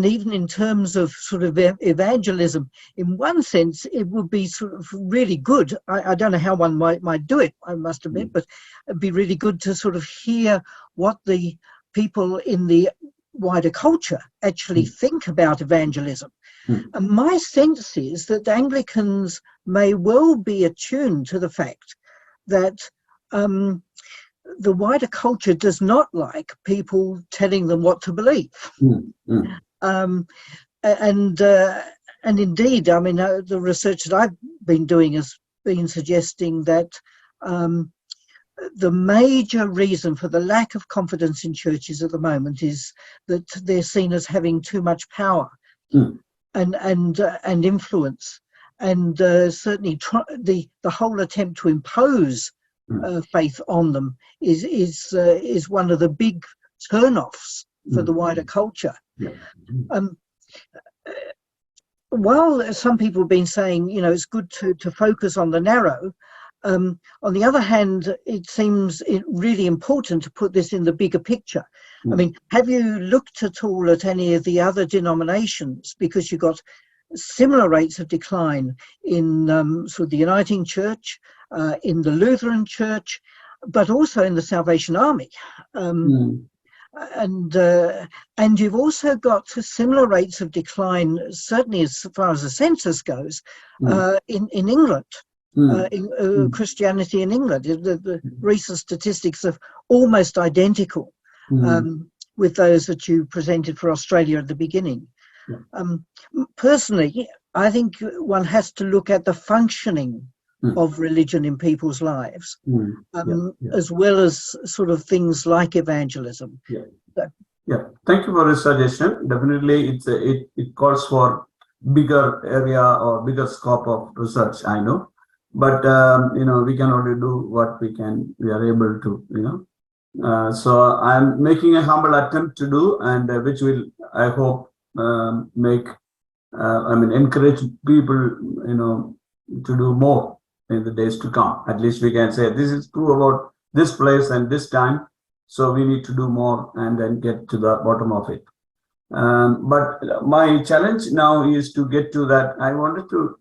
even in terms of sort of evangelism, in one sense, it would be sort of really good. I don't know how one might do it, I must admit, but it'd be really good to sort of hear what the people in the wider culture actually think about evangelism. And my sense is that Anglicans may well be attuned to the fact that the wider culture does not like people telling them what to believe. And indeed, I mean, the research that I've been doing has been suggesting that the major reason for the lack of confidence in churches at the moment is that they're seen as having too much power and influence, and certainly the whole attempt to impose faith on them is one of the big turn-offs for the wider culture. While some people have been saying, it's good to focus on the narrow, on the other hand, it seems really important to put this in the bigger picture. I mean, have you looked at all at any of the other denominations? Because you've got similar rates of decline in sort of the Uniting Church, in the Lutheran Church, but also in the Salvation Army. And you've also got similar rates of decline, certainly as far as the census goes, in England. In Christianity in England, the recent statistics are almost identical with those that you presented for Australia at the beginning. Personally, I think one has to look at the functioning of religion in people's lives, as well as sort of things like evangelism. Thank you for the suggestion. Definitely, it calls for bigger area or bigger scope of research, I know. But we can only do what we are able to, so I'm making a humble attempt to do, and which will, I hope, encourage people, to do more in the days to come. At least we can say this is true about this place and this time, so we need to do more and then get to the bottom of it. But my challenge now is to get to that. I wanted to,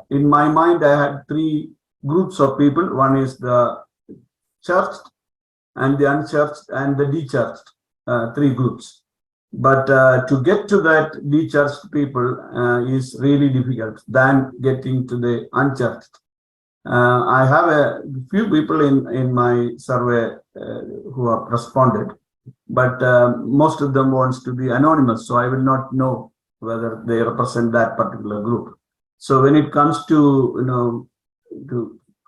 in my mind, I had three groups of people. One is the churched and the unchurched and the dechurched, three groups. But to get to that dechurched people is really difficult than getting to the unchurched. I have a few people in my survey who have responded, but most of them wants to be anonymous, so I will not know whether they represent that particular group. So when it comes to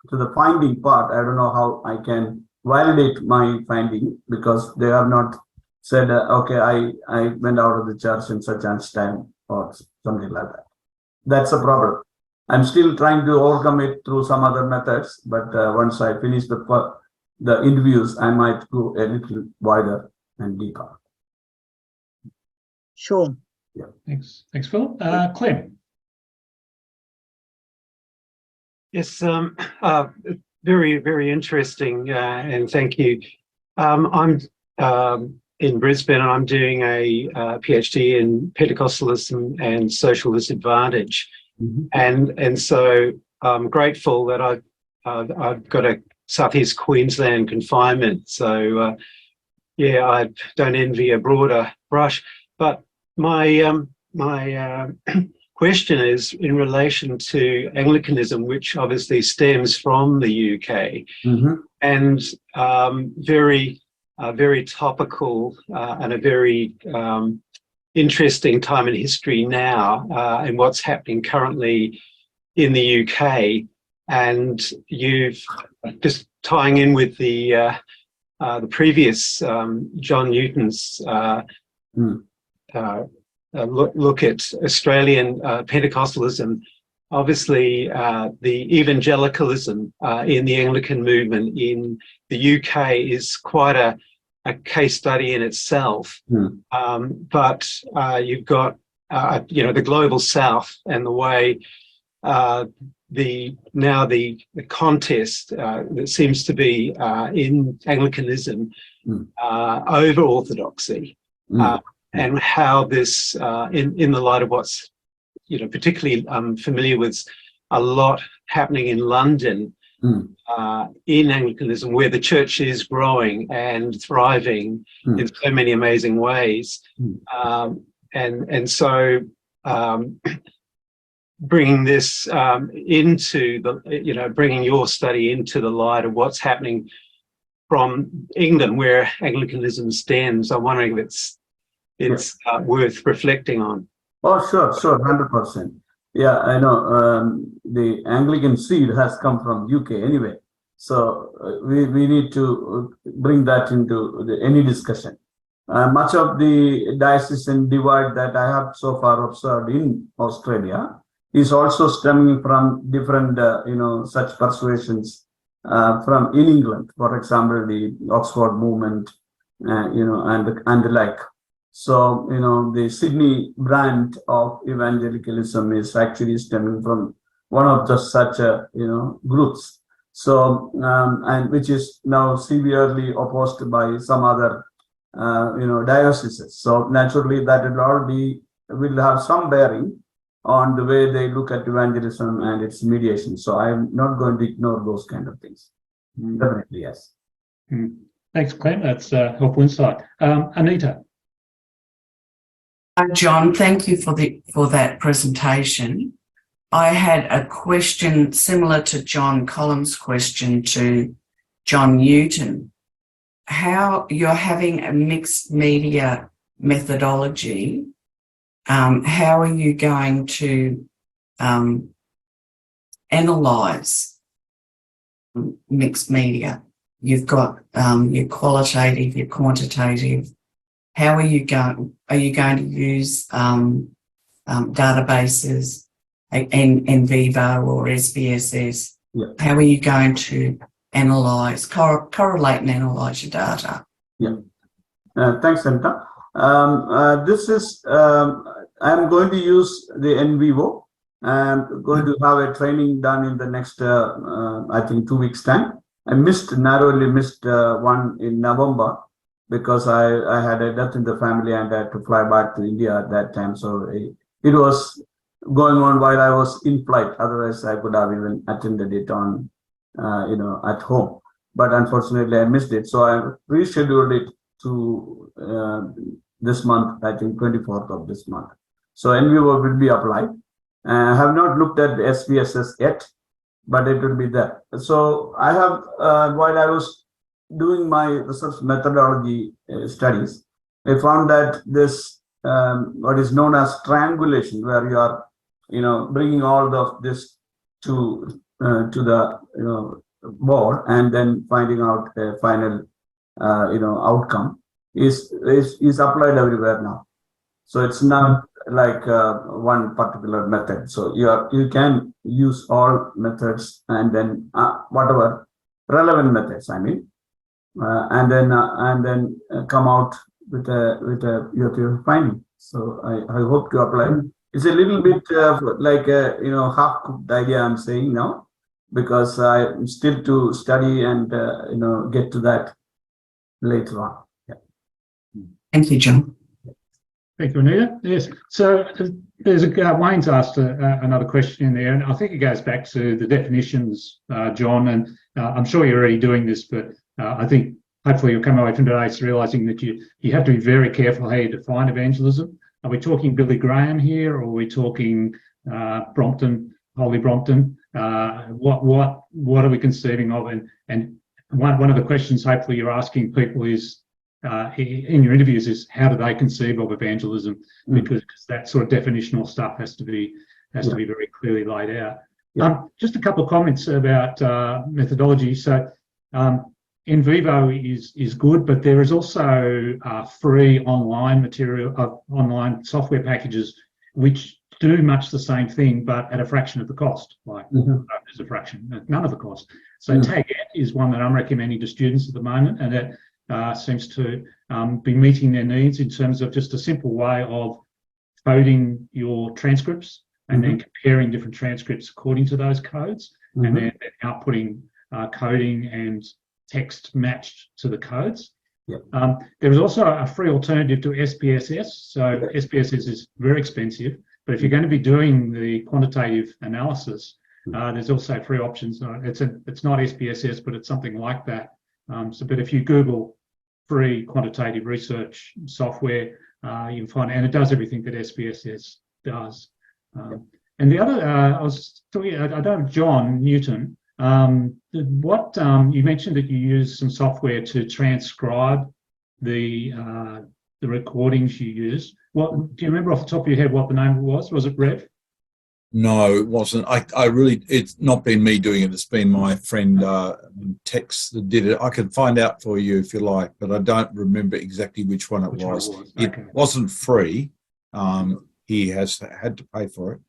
to the finding part, I don't know how I can validate my finding, because they have not said, okay, I went out of the church in such and time or something like that. That's a problem. I'm still trying to overcome it through some other methods, but once I finish the interviews, I might go a little wider and deeper. Sure. Yeah. Thanks, Phil. Clem. Yes, very, very interesting, and thank you. I'm in Brisbane, and I'm doing a PhD in Pentecostalism and social disadvantage, and so I'm grateful that I've got a Southeast Queensland confinement. So I don't envy a broader brush, but my question is in relation to Anglicanism, which obviously stems from the UK, and very topical and a very interesting time in history now, and what's happening currently in the UK. And you've just tying in with the previous John Newton's look at Australian Pentecostalism. Obviously, the evangelicalism in the Anglican movement in the UK is quite a case study in itself. But you've got the global South and the way the contest that seems to be in Anglicanism over orthodoxy, and how this in the light of what's particularly familiar with a lot happening in London in Anglicanism, where the church is growing and thriving in so many amazing ways, and so bringing this into the bringing your study into the light of what's happening from England, where Anglicanism stands. I'm wondering if it's worth reflecting on. Oh, sure, 100%. Yeah, I know the Anglican seed has come from UK anyway, so we need to bring that into any discussion. Much of the diocesan divide that I have so far observed in Australia is also stemming from different, such persuasions from in England. For example, the Oxford movement, and the like. So, the Sydney brand of evangelicalism is actually stemming from one of the such, groups. So, and which is now severely opposed by some other, dioceses. So naturally that will have some bearing on the way they look at evangelism and its mediation. So I'm not going to ignore those kind of things. Definitely, yes. Thanks, Clint. That's helpful insight. Anita. John, thank you for that presentation. I had a question similar to John Collins' question to John Newton. How you're having a mixed media methodology, how are you going to analyse mixed media? You've got your qualitative, your quantitative. How are you going to use databases, in vivo or SPSS? Yeah. How are you going to analyse, correlate and analyse your data? Yeah. Thanks, Anita. This is, I'm going to use the in vivo. I'm going to have a training done in the next, I think, 2 weeks' time. I narrowly missed one in November because I had a death in the family and I had to fly back to India at that time. So it was going on while I was in flight. Otherwise, I could have even attended it on, at home. But unfortunately, I missed it. So I rescheduled it to this month, I think 24th of this month. So NVivo will be applied. I have not looked at the SPSS yet, but it will be there. So I have, while I was doing my research methodology studies, I found that this, what is known as triangulation, where you are, bringing all of this to the, board and then finding out a final, outcome is applied everywhere now. So it's not like one particular method. So you can use all methods and then whatever relevant methods, I mean, and then come out with your finding. So I hope to apply. It's a little bit like a half-cooked idea I'm saying now, because I'm still to study and get to that later on. Yeah. Thank you, John. Thank you, Anita. Yes. So there's Wayne's asked another question in there, and I think it goes back to the definitions, John. And I'm sure you're already doing this, but I think hopefully you'll come away from today realizing that you have to be very careful how you define evangelism. Are we talking Billy Graham here, or are we talking Brompton, Holy Brompton? What are we conceiving of? And one of the questions hopefully you're asking people is, in your interviews is how do they conceive of evangelism, because that sort of definitional stuff has to be very clearly laid out. Just a couple of comments about methodology. So in vivo is good, but there is also free online material, online software packages which do much the same thing, but at a fraction of the cost. Like there's a fraction, none of the cost. So TAGET is one that I'm recommending to students at the moment, and it seems to be meeting their needs in terms of just a simple way of coding your transcripts and then comparing different transcripts according to those codes, and then outputting coding and text matched to the codes. There is also a free alternative to SPSS. So SPSS is very expensive, but if you're going to be doing the quantitative analysis, there's also free options. It's not SPSS, but it's something like that. But if you Google free quantitative research software, you can find, and it does everything that SPSS does. And the other, I was talking, I don't know, John Newton. What you mentioned that you use some software to transcribe the recordings you use. What do you remember off the top of your head what the name was? Was it Rev? No, it wasn't. I really, it's not been me doing it. It's been my friend Tex that did it. I can find out for you if you like, but I don't remember exactly which one it was. It wasn't free. He has had to pay for it.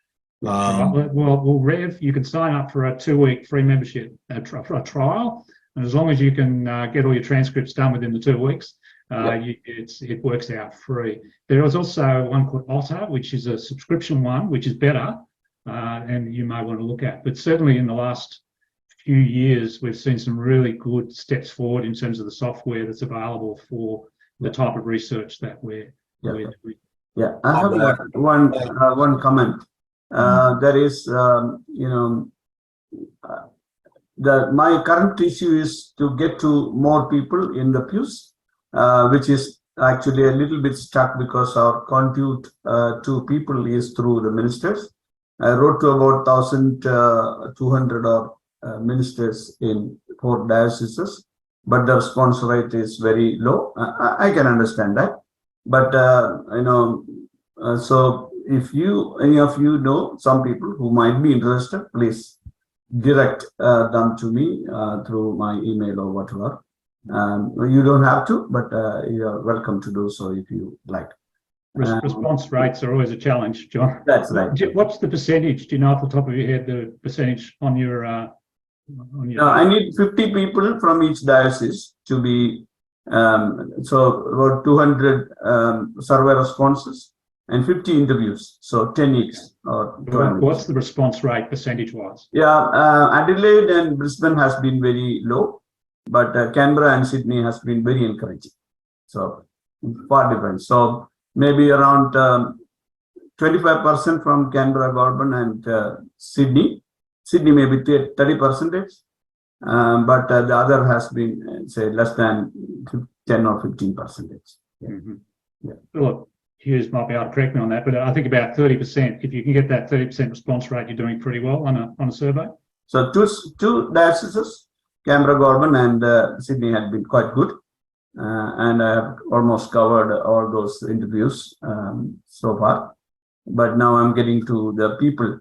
Well, Rev, you can sign up for a 2-week free membership for a trial, and as long as you can get all your transcripts done within the 2 weeks, it works out free. There is also one called Otter, which is a subscription one, which is better, and you may want to look at. But certainly in the last few years, we've seen some really good steps forward in terms of the software that's available for the type of research that we're doing. Yeah, I have one comment. There is, my current issue is to get to more people in the pews, which is actually a little bit stuck because our conduit to people is through the ministers. I wrote to about 1,200 ministers in 4 dioceses, but the response rate is very low. I can understand that, but so if any of you know some people who might be interested, please direct them to me through my email or whatever. You don't have to, but you're welcome to do so if you like. Response rates are always a challenge, John. That's right. What's the percentage? Do you know off the top of your head the percentage on your? I need 50 people from each diocese to be so about 200 survey responses and 50 interviews, so 10 each. What's the response rate percentage-wise? Adelaide and Brisbane has been very low, but Canberra and Sydney has been very encouraging. So far different. So maybe around 25% from Canberra Goulburn and Sydney. Sydney maybe 30%, but the other has been say less than 10 or 15%. Look, Hughes might be able to correct me on that, but I think about 30%. If you can get that 30% response rate, you're doing pretty well on a survey. So two dioceses, Canberra Goulburn and Sydney, had been quite good, and I have almost covered all those interviews so far. But now I'm getting to the people,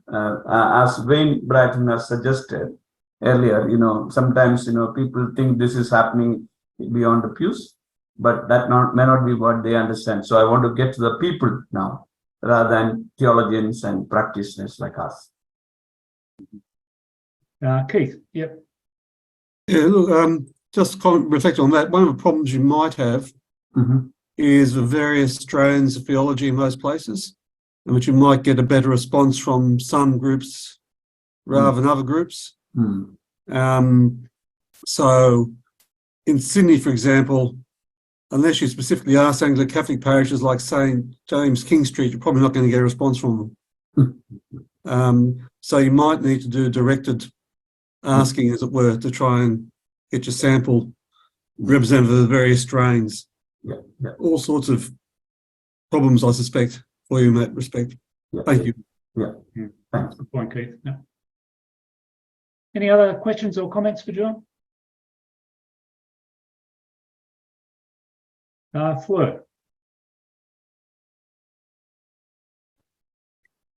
as Wayne Bratton has suggested earlier. Sometimes people think this is happening beyond the pews, but that may not be what they understand. So I want to get to the people now, rather than theologians and practitioners like us. Keith, yep. Yeah, look, just reflect on that. One of the problems you might have is the various strains of theology in most places, in which you might get a better response from some groups rather than other groups. So in Sydney, for example, unless you specifically ask Anglo-Catholic parishes like St. James King Street, you're probably not going to get a response from them. So you might need to do directed asking, as it were, to try and get your sample representative of the various strains. All sorts of problems, I suspect, for you in that respect. Thank you. Thanks. Good point, Keith. Any other questions or comments for John? Fleur.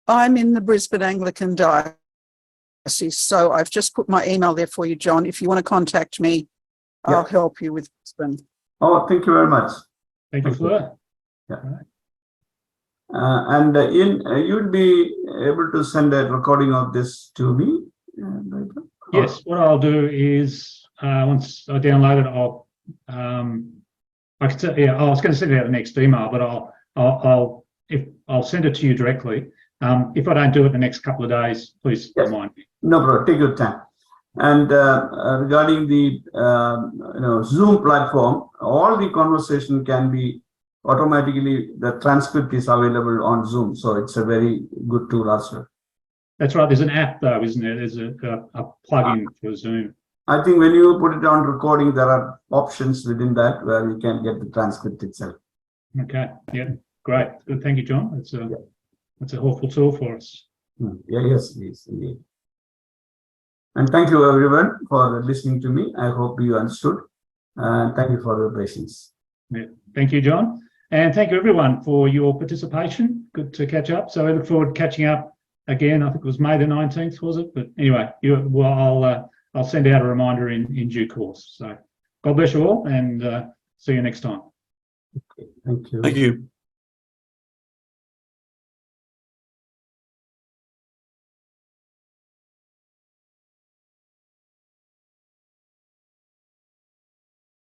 I'm in the Brisbane Anglican Diocese, so I've just put my email there for you, John. If you want to contact me, I'll help you with Brisbane. Oh, thank you very much. Thank you, Fleur. Yeah. And Ian, you'll be able to send a recording of this to me? Yes, what I'll do is once I download it, I was going to send it out the next email, but I'll send it to you directly. If I don't do it the next couple of days, please remind me. No problem. Take your time. And regarding the Zoom platform, all the conversation can be automatically, the transcript is available on Zoom, so it's a very good tool also. That's right. There's an app though, isn't there? There's a plugin for Zoom. I think when you put it on recording, there are options within that where you can get the transcript itself. Okay. Yeah. Great. Good. Thank you, John. That's a helpful tool for us. Yes, indeed. And thank you everyone for listening to me. I hope you understood. And thank you for your patience. Yeah. Thank you, John. And thank you everyone for your participation. Good to catch up. So I look forward to catching up again. I think it was May the 19th, was it? But anyway, I'll send out a reminder in due course. So God bless you all and see you next time. Okay, thank you. Thank you.